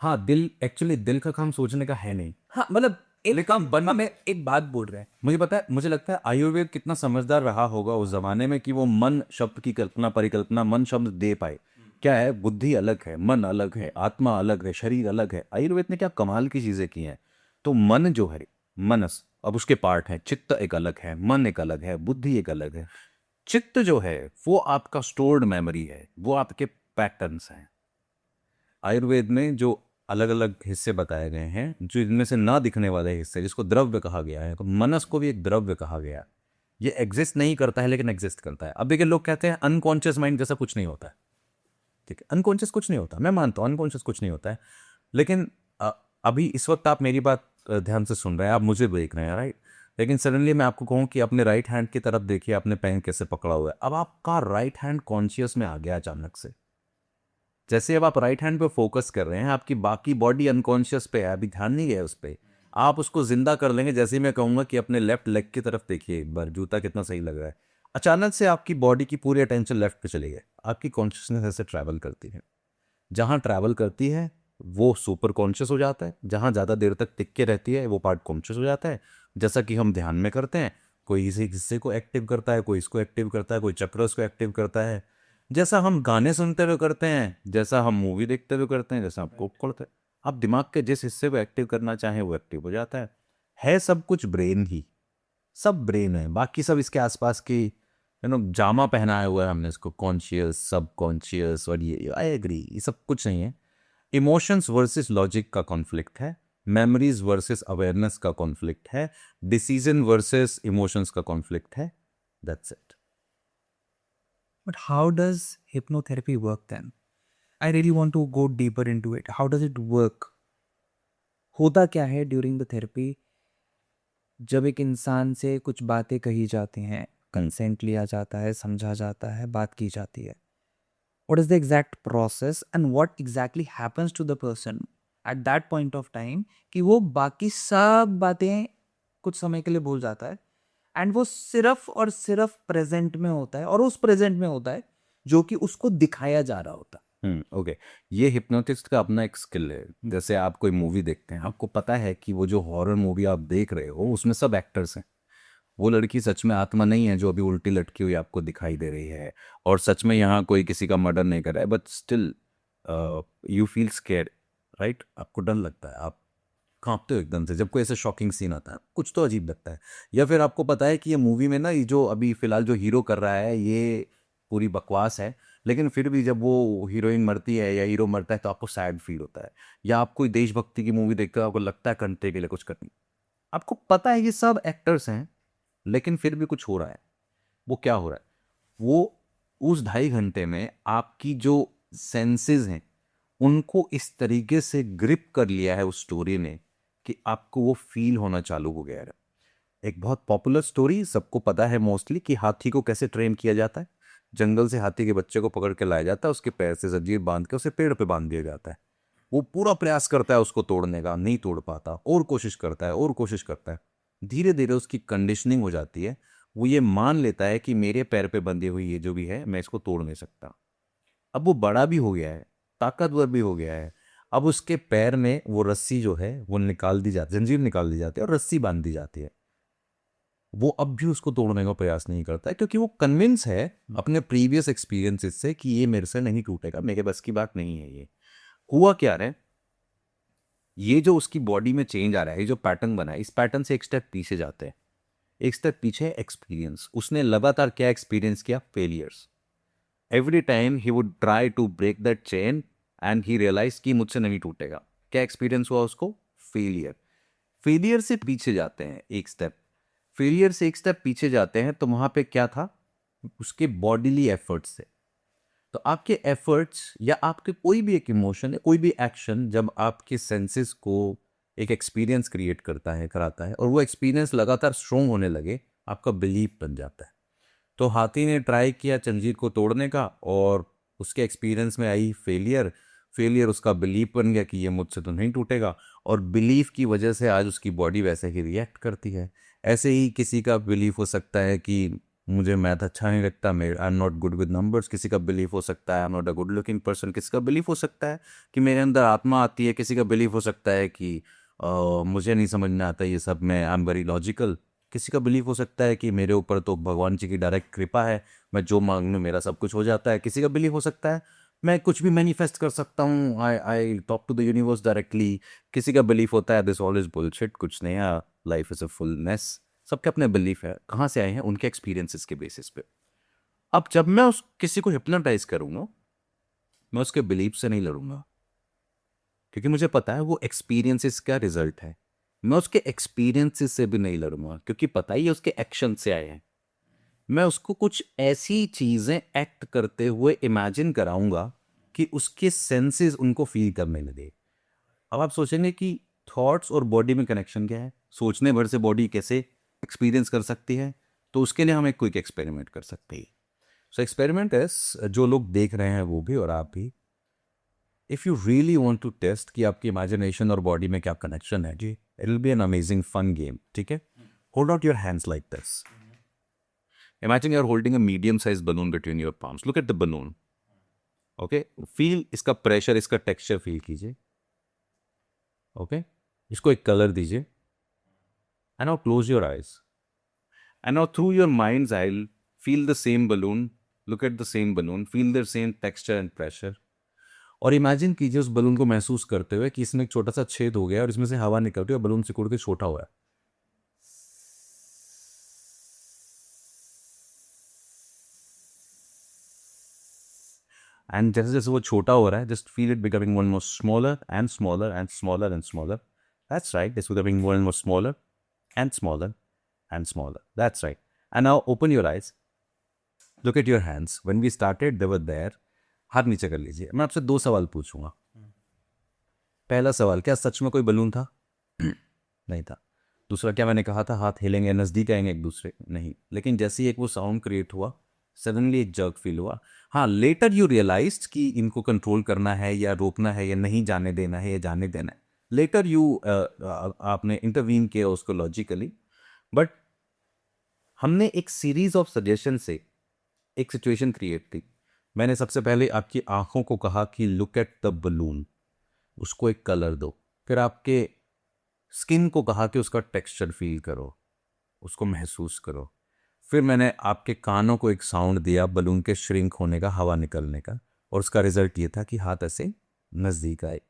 हाँ, दिल एक्चुअली दिल का काम सोचने का है नहीं। हाँ मतलब एक लेकिन काम बनना में एक बात बोल रहे हैं। मुझे पता है, मुझे लगता है आयुर्वेद कितना समझदार रहा होगा उस जमाने में कि वो मन शब्द की कल्पना, परिकल्पना मन शब्द दे पाए। क्या है, बुद्धि अलग है, मन अलग है, आत्मा अलग है, शरीर अलग है। आयुर्वेद ने क्या कमाल की चीजें की हैं। तो मन जो है, मनस, अब उसके पार्ट हैं, चित्त एक अलग है, मन एक अलग है, बुद्धि एक अलग है। चित्त जो है वो आपका स्टोर्ड मेमोरी है, वो आपके पैटर्न्स हैं। आयुर्वेद में जो अलग अलग हिस्से बताए गए हैं, जो इनमें से ना दिखने वाले हिस्से, जिसको द्रव्य कहा गया है, तो मनस को भी एक द्रव्य कहा गया है। ये एग्जिस्ट नहीं करता है लेकिन एग्जिस्ट करता है। अब देखिए, लोग कहते हैं अनकॉन्शियस माइंड जैसा कुछ नहीं होता है। ठीक है, अनकॉन्शियस कुछ नहीं होता, मैं मानता हूँ अनकॉन्शियस कुछ नहीं होता है। लेकिन अभी इस वक्त आप मेरी बात ध्यान से सुन रहे हैं, आप मुझे देख रहे हैं, राइट। लेकिन सडनली मैं आपको कहूँ कि अपने राइट हैंड की तरफ देखिए, आपने पेन कैसे पकड़ा हुआ है। अब आपका राइट हैंड कॉन्शियस में आ गया अचानक से। जैसे अब आप राइट हैंड पे फोकस कर रहे हैं, आपकी बाकी बॉडी अनकॉन्शियस पे है, अभी ध्यान नहीं गया उस पे। आप उसको जिंदा कर लेंगे। जैसे ही मैं कहूंगा कि अपने लेफ्ट लेग की तरफ देखिए एक बार, जूता कितना सही लग रहा है, अचानक से आपकी बॉडी की पूरी अटेंशन लेफ्ट पे चली गई। आपकी कॉन्शियसनेस ऐसे ट्रैवल करती है, जहाँ ट्रैवल करती है वो सुपर कॉन्शियस हो जाता है, जहाँ ज़्यादा देर तक टिक के रहती है वो पार्ट कॉन्शियस हो जाता है। जैसा कि हम ध्यान में करते हैं, कोई इसी हिस्से को एक्टिव करता है, कोई इसको एक्टिव करता है, कोई चक्रस को एक्टिव करता है। जैसा हम गाने सुनते हुए करते हैं, जैसा हम मूवी देखते हुए करते हैं, जैसा आप कोक करते हैं, आप दिमाग के जिस हिस्से को एक्टिव करना चाहें वो एक्टिव हो जाता है सब कुछ ब्रेन ही, सब ब्रेन है। बाकी सब इसके आसपास की जामा पहनाया हुआ है हमने इसको, कॉन्शियस, सब कॉन्शियस, और ये आई एग्री, ये सब कुछ नहीं है। इमोशंस वर्सेस लॉजिक का कॉन्फ्लिक्ट है, मेमोरीज वर्सेस अवेयरनेस का कॉन्फ्लिक्ट है, डिसीजन वर्सेस इमोशंस का कॉन्फ्लिक्ट है। That's it. But how does hypnotherapy work then? I really want to go deeper into it. How does it work? होता क्या है ड्यूरिंग द थेरेपी जब एक इंसान से कुछ बातें कही जाती हैं, कंसेंट लिया जाता है, समझा जाता है, बात की जाती है? What is the exact process and what exactly happens to the person at that point of time कि वो बाकी सब बातें कुछ समय के लिए भूल जाता है एंड वो सिर्फ और सिर्फ प्रेजेंट में होता है, और उस प्रेजेंट में होता है जो कि उसको दिखाया जा रहा होता है। ओके, ये हिप्नोटिस्ट का अपना एक स्किल है। जैसे आप कोई मूवी देखते हैं, आपको पता है कि वो जो हॉरर मूवी आप देख रहे हो उसमें सब एक्टर्स हैं। वो लड़की सच में आत्मा नहीं है जो अभी उल्टी लटकी हुई आपको दिखाई दे रही है, और सच में यहाँ कोई किसी का मर्डर नहीं कर रहा है, but still you feel square, right. आपको डर लगता है, आप कांपते हो एकदम से जब कोई ऐसा शॉकिंग सीन आता है, कुछ तो अजीब लगता है। या फिर आपको पता है कि ये मूवी में ना, ये जो अभी फिलहाल जो हीरो कर रहा है ये पूरी बकवास है, लेकिन फिर भी जब वो हीरोइन मरती है या हीरो मरता है तो आपको सैड फील होता है। या आप कोई देशभक्ति की मूवी देखते हो, आपको लगता है कंट्री के लिए कुछ करनी, आपको पता है ये सब एक्टर्स हैं, लेकिन फिर भी कुछ हो रहा है। वो क्या हो रहा है, वो उस 2.5 घंटे में आपकी जो सेंसेस हैं उनको इस तरीके से ग्रिप कर लिया है उस स्टोरी ने कि आपको वो फील होना चालू हो गया है। एक बहुत पॉपुलर स्टोरी सबको पता है मोस्टली कि हाथी को कैसे ट्रेन किया जाता है। जंगल से हाथी के बच्चे को पकड़ के लाया जाता है, उसके पैर से जंजीर बांध के उसे पेड़ पे बांध दिया जाता है। वो पूरा प्रयास करता है उसको तोड़ने का, नहीं तोड़ पाता, और कोशिश करता है और कोशिश करता है। धीरे धीरे उसकी कंडीशनिंग हो जाती है, वो ये मान लेता है कि मेरे पैर पे बंधी हुई ये जो भी है मैं इसको तोड़ नहीं सकता। अब वो बड़ा भी हो गया है, ताकतवर भी हो गया है। अब उसके पैर में वो रस्सी जो है वो निकाल दी जाती, जंजीर निकाल दी जाती है और रस्सी बांध दी जाती है। वो अब भी उसको तोड़ने का प्रयास नहीं करता है, क्योंकि वो कन्विंस है अपने प्रीवियस एक्सपीरियंसेस से कि ये मेरे से नहीं टूटेगा, मेरे बस की बात नहीं है ये। हुआ क्या है, ये जो उसकी बॉडी में चेंज आ रहा है, ये जो पैटर्न बना है, इस पैटर्न से एक स्टेप पीछे जाते हैं। एक स्टेप पीछे एक्सपीरियंस। उसने लगातार क्या एक्सपीरियंस किया? Failures. Every time he would try to break that chain and he realise कि मुझसे नहीं टूटेगा। क्या एक्सपीरियंस हुआ उसको? फेलियर। फेलियर से पीछे जाते हैं एक स्टेप। फेलियर से एक स्टेप पीछे जाते हैं तो वहां पे क्या था? उसके बॉडीली एफर्ट्स थे। तो आपके एफर्ट्स या आपके कोई भी एक इमोशन है, कोई भी एक्शन जब आपके सेंसेस को एक एक्सपीरियंस क्रिएट करता है, कराता है, और वो एक्सपीरियंस लगातार स्ट्रोंग होने लगे, आपका बिलीफ बन जाता है। तो हाथी ने ट्राई किया जंजीर को तोड़ने का और उसके एक्सपीरियंस में आई फेलियर। फेलियर उसका बिलीफ बन गया कि ये मुझसे तो नहीं टूटेगा, और बिलीफ की वजह से आज उसकी बॉडी वैसे ही रिएक्ट करती है। ऐसे ही किसी का बिलीफ हो सकता है कि मुझे मैथ अच्छा नहीं लगता, I am not good with numbers. किसी का बिलीफ हो सकता है I am not a good looking person. किसी का बिलीफ हो सकता है कि मेरे अंदर आत्मा आती है। किसी का बिलीफ हो सकता है कि मुझे नहीं समझ में आता ये सब, मैं आई एम वेरी लॉजिकल। किसी का बिलीफ हो सकता है कि मेरे ऊपर तो भगवान जी की डायरेक्ट कृपा है, मैं जो मांगूं मेरा सब कुछ हो जाता है। किसी का बिलीफ हो सकता है मैं कुछ भी मैनिफेस्ट कर सकता हूँ, I talk to the universe directly. किसी का बिलीफ होता है दिस ऑल इज बुलशिट, कुछ नया, life is a full mess. सबके अपने बिलीफ है, कहाँ से आए हैं? उनके एक्सपीरियंसेस के बेसिस पे। अब जब मैं उस किसी को हिप्नोटाइज करूंगा, मैं उसके बिलीफ से नहीं लड़ूंगा, क्योंकि मुझे पता है वो एक्सपीरियंसेस का रिजल्ट है। मैं उसके एक्सपीरियंसेस से भी नहीं लड़ूंगा, क्योंकि पता ही है उसके एक्शन से आए हैं। मैं उसको कुछ ऐसी चीजें एक्ट करते हुए इमेजिन कराऊंगा कि उसके सेंसेस उनको फील करने लगे। अब आप सोचेंगे कि थॉट्स और बॉडी में कनेक्शन क्या है? सोचने भर से बॉडी कैसे एक्सपीरियंस कर सकती है? तो उसके लिए हम एक क्विक एक्सपेरिमेंट कर सकते हैं। सो एक्सपेरिमेंट इज, जो लोग देख रहे हैं वो भी और आप भी, if you really want to test कि आपकी इमेजिनेशन और बॉडी में क्या कनेक्शन है जी, it will be an amazing fun game. ठीक है, hold out your hands like this. Imagine you're holding a medium-sized balloon between your palms. Look at the balloon. Okay? Feel इसका pressure, इसका texture feel कीजिए. Okay? इसको एक color दीजिए. And now close your eyes. And now through your mind's eye, feel the same balloon. Look at the same balloon. Feel the same texture and pressure. और इमेजिन कीजिए उस बलून को महसूस करते हुए कि इसमें एक छोटा सा छेद हो गया और इसमें से हवा निकल रही है और बलून सिकुड़ के छोटा हुआ है। एंड जैसे जैसे वो छोटा हो रहा है, just feel it becoming one more smaller and smaller and smaller and smaller. That's right, it's becoming one more smaller and smaller and smaller. That's right. And now open your eyes, look at your hands. When we started they were there. हाथ नीचे कर लीजिए। मैं आपसे 2 सवाल पूछूंगा। पहला सवाल, क्या सच में कोई बलून था? नहीं था। दूसरा, क्या मैंने कहा था हाथ हिलेंगे, नजदीक आएंगे एक दूसरे? नहीं। लेकिन जैसे ही एक वो साउंड क्रिएट हुआ, सडनली एक जर्क फील हुआ। हाँ, लेटर यू रियलाइज्ड कि इनको कंट्रोल करना है या रोकना है या नहीं जाने देना है या जाने देना है। लेटर यू आपने इंटरवीन किया उसको लॉजिकली। बट हमने एक सीरीज ऑफ सजेशन से एक सिचुएशन क्रिएट की। मैंने सबसे पहले आपकी आंखों को कहा कि लुक एट द बलून, उसको एक कलर दो। फिर आपके स्किन को कहा कि उसका टेक्सचर फील करो, उसको महसूस करो। फिर मैंने आपके कानों को एक साउंड दिया बलून के श्रिंक होने का, हवा निकलने का, और उसका रिजल्ट ये था कि हाथ ऐसे नजदीक आए।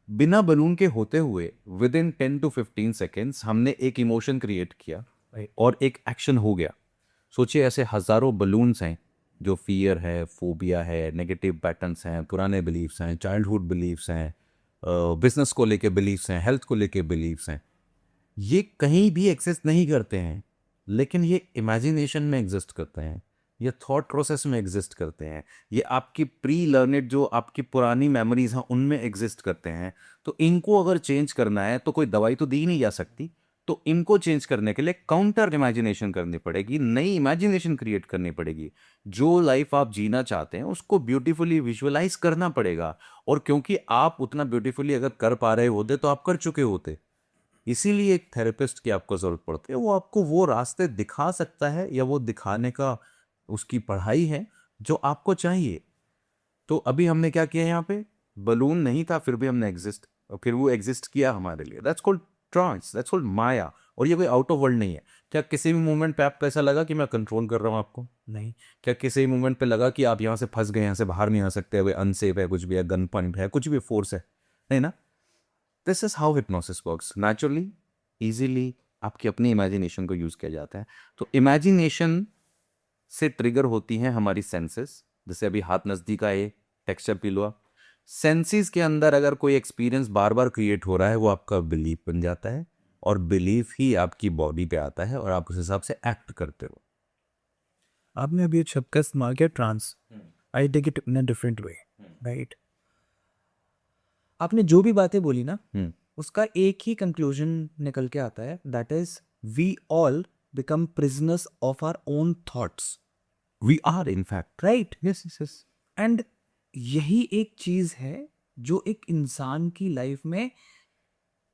बिना बलून के होते हुए विद इन 10 to 15 सेकेंड्स हमने एक इमोशन क्रिएट किया और एक एक्शन हो गया। सोचिए, ऐसे हजारों बलून्स हैं जो फियर है, फोबिया है, नेगेटिव पैटर्न्स हैं, पुराने बिलीव्स हैं, चाइल्डहुड बिलीव्स हैं, बिजनेस को लेके बिलीव्स हैं, हेल्थ को लेके बिलीव्स हैं। ये कहीं भी एग्जिस्ट नहीं करते हैं, लेकिन ये इमेजिनेशन में एग्जिस्ट करते हैं। ये थॉट प्रोसेस में एग्जिस्ट करते हैं, ये आपकी प्री लर्नेड जो आपकी पुरानी मेमोरीज हैं उनमें एग्जिस्ट करते हैं। तो इनको अगर चेंज करना है तो कोई दवाई तो दी नहीं जा सकती, तो इनको चेंज करने के लिए काउंटर इमेजिनेशन करनी पड़ेगी, नई इमेजिनेशन क्रिएट करनी पड़ेगी। जो लाइफ आप जीना चाहते हैं उसको ब्यूटीफुली विजुअलाइज करना पड़ेगा। और क्योंकि आप उतना ब्यूटीफुली अगर कर पा रहे होते तो आप कर चुके होते, इसीलिए एक थेरेपिस्ट की आपको ज़रूरत पड़ती है। वो आपको वो रास्ते दिखा सकता है, या वो दिखाने का उसकी पढ़ाई है जो आपको चाहिए। तो अभी हमने क्या किया यहाँ पे, बलून नहीं था फिर भी हमने एग्जिस्ट, और फिर वो एग्जिस्ट किया हमारे लिए। That's called trance, that's called maya. और ये कोई आउट ऑफ वर्ल्ड नहीं है। क्या किसी भी मोमेंट पे आपको ऐसा लगा कि मैं कंट्रोल कर रहा हूँ आपको? नहीं। क्या किसी भी मोमेंट पे लगा कि आप यहाँ से फंस गए, यहाँ से बाहर नहीं आ सकते, वे अनसेफ है, कुछ भी है, गन पॉइंट है, कुछ भी फोर्स है? नहीं ना। This is how hypnosis works, naturally, easily आपकी अपनी इमेजिनेशन को यूज किया जाता है। तो इमेजिनेशन से ट्रिगर होती हैं हमारी सेंसेस। जैसे अभी हाथ नजदीक आए, टेक्सचर फील हुआ। सेंसेस के अंदर अगर कोई एक्सपीरियंस बार बार क्रिएट हो रहा है, वो आपका बिलीफ बन जाता है, और बिलीफ ही आपकी बॉडी पे आता है और आप उस हिसाब से एक्ट करते हो। आपने अभी एक शब्द का इस्तेमाल किया, trance. I take it in a different way, right? आपने जो भी बातें बोली ना, उसका एक ही कंक्लूजन निकल के आता है, that is we all become prisoners of our own thoughts, we are in fact, right? Yes yes yes. And यही एक चीज है जो एक इंसान की लाइफ में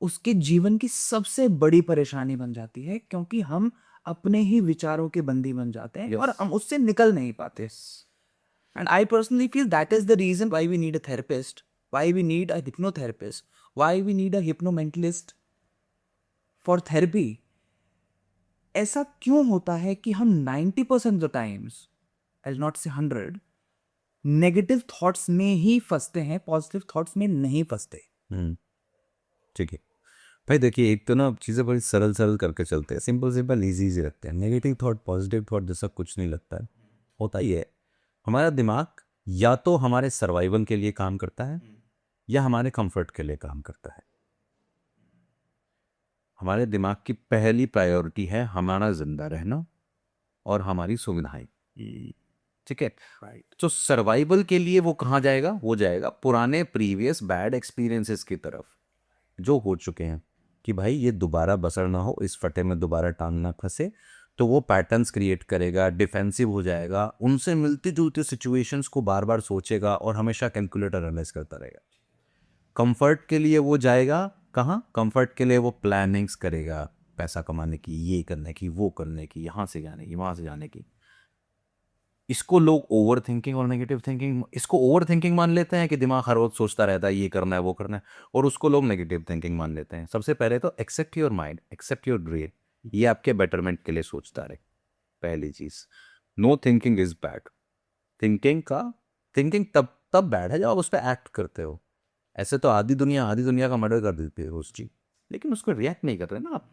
उसके जीवन की सबसे बड़ी परेशानी बन जाती है, क्योंकि हम अपने ही विचारों के बंदी बन जाते हैं और हम उससे निकल नहीं पाते। And I personally feel that is the reason why we need a therapist, why we need a hypnotherapist, why we need a hypnomentalist for therapy. ऐसा क्यों होता है कि हम 90% of the times, I'll not say 100, negative thoughts में ही फंसते हैं, पॉजिटिव थॉट्स में नहीं फंसते? ठीक है भाई, देखिए, एक तो ना चीज़ें बड़ी सरल सरल करके चलते हैं, सिंपल सिंपल इजी इजी रखते हैं। नेगेटिव थॉट पॉजिटिव थॉट जैसा कुछ नहीं लगता है। होता ही है, हमारा दिमाग या तो हमारे सर्वाइवल के लिए काम करता है या हमारे कंफर्ट के लिए काम करता है। हमारे दिमाग की पहली प्रायोरिटी है हमारा जिंदा रहना और हमारी सुविधाएं, ठीक है? तो सर्वाइवल के लिए वो कहाँ जाएगा? वो जाएगा पुराने प्रीवियस बैड एक्सपीरियंसेस की तरफ जो हो चुके हैं, कि भाई ये दोबारा बसर ना हो, इस फटे में दोबारा टांग ना फंसे। तो वो पैटर्न्स क्रिएट करेगा, डिफेंसिव हो जाएगा, उनसे मिलती जुलती सिचुएशंस को बार बार सोचेगा और हमेशा कैलकुलेटर एनालाइज करता रहेगा। कंफर्ट के लिए वो जाएगा कहाँ? कंफर्ट के लिए वो प्लानिंग्स करेगा, पैसा कमाने की, ये करने की, वो करने की, यहाँ से जाने की, वहाँ से जाने की। इसको लोग ओवर थिंकिंग और नेगेटिव थिंकिंग, इसको ओवर थिंकिंग मान लेते हैं कि दिमाग हर वक्त सोचता रहता है ये करना है वो करना है, और उसको लोग नेगेटिव थिंकिंग मान लेते हैं। सबसे पहले तो accept your mind, accept your brain, ये आपके बेटरमेंट के लिए सोचता रहे। पहली चीज, no thinking is bad. Thinking तब बैड है जब आप उस पर एक्ट करते हो। ऐसे तो आधी दुनिया का मर्डर कर देती है उस चीज, लेकिन उसको रिएक्ट नहीं कर रहे ना आप।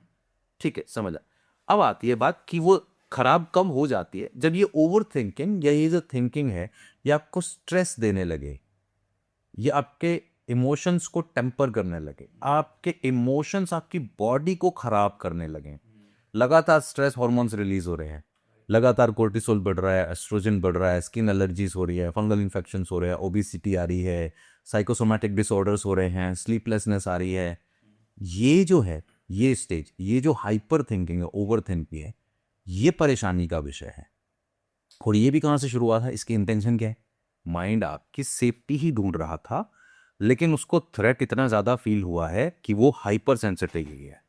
ठीक है, समझा। अब आती है बात कि वो खराब कब हो जाती है? जब ये ओवर थिंकिंग या ये जो थिंकिंग है ये आपको स्ट्रेस देने लगे, ये आपके इमोशंस को टेम्पर करने लगे, आपके इमोशंस आपकी बॉडी को खराब करने लगे। लगातार स्ट्रेस हार्मोन्स रिलीज हो रहे हैं, लगातार कोर्टिसोल बढ़ रहा है, एस्ट्रोजन बढ़ रहा है, स्किन एलर्जीज हो रही है, फंगल इन्फेक्शंस हो रहे हैं, ओबेसिटी आ रही है, साइकोसोमैटिक डिसऑर्डर्स हो रहे हैं, स्लीपलेसनेस आ रही है। ये जो है, ये स्टेज, ये जो हाइपर थिंकिंग है, ओवर थिंकिंग है, ये परेशानी का विषय है। और ये भी कहाँ से शुरू हुआ था? इसकी इंटेंशन क्या है? माइंड आपकी सेफ्टी ही ढूंढ रहा था, लेकिन उसको थ्रेट इतना ज़्यादा फील हुआ है कि वो हाइपर सेंसिटिव हो गया है।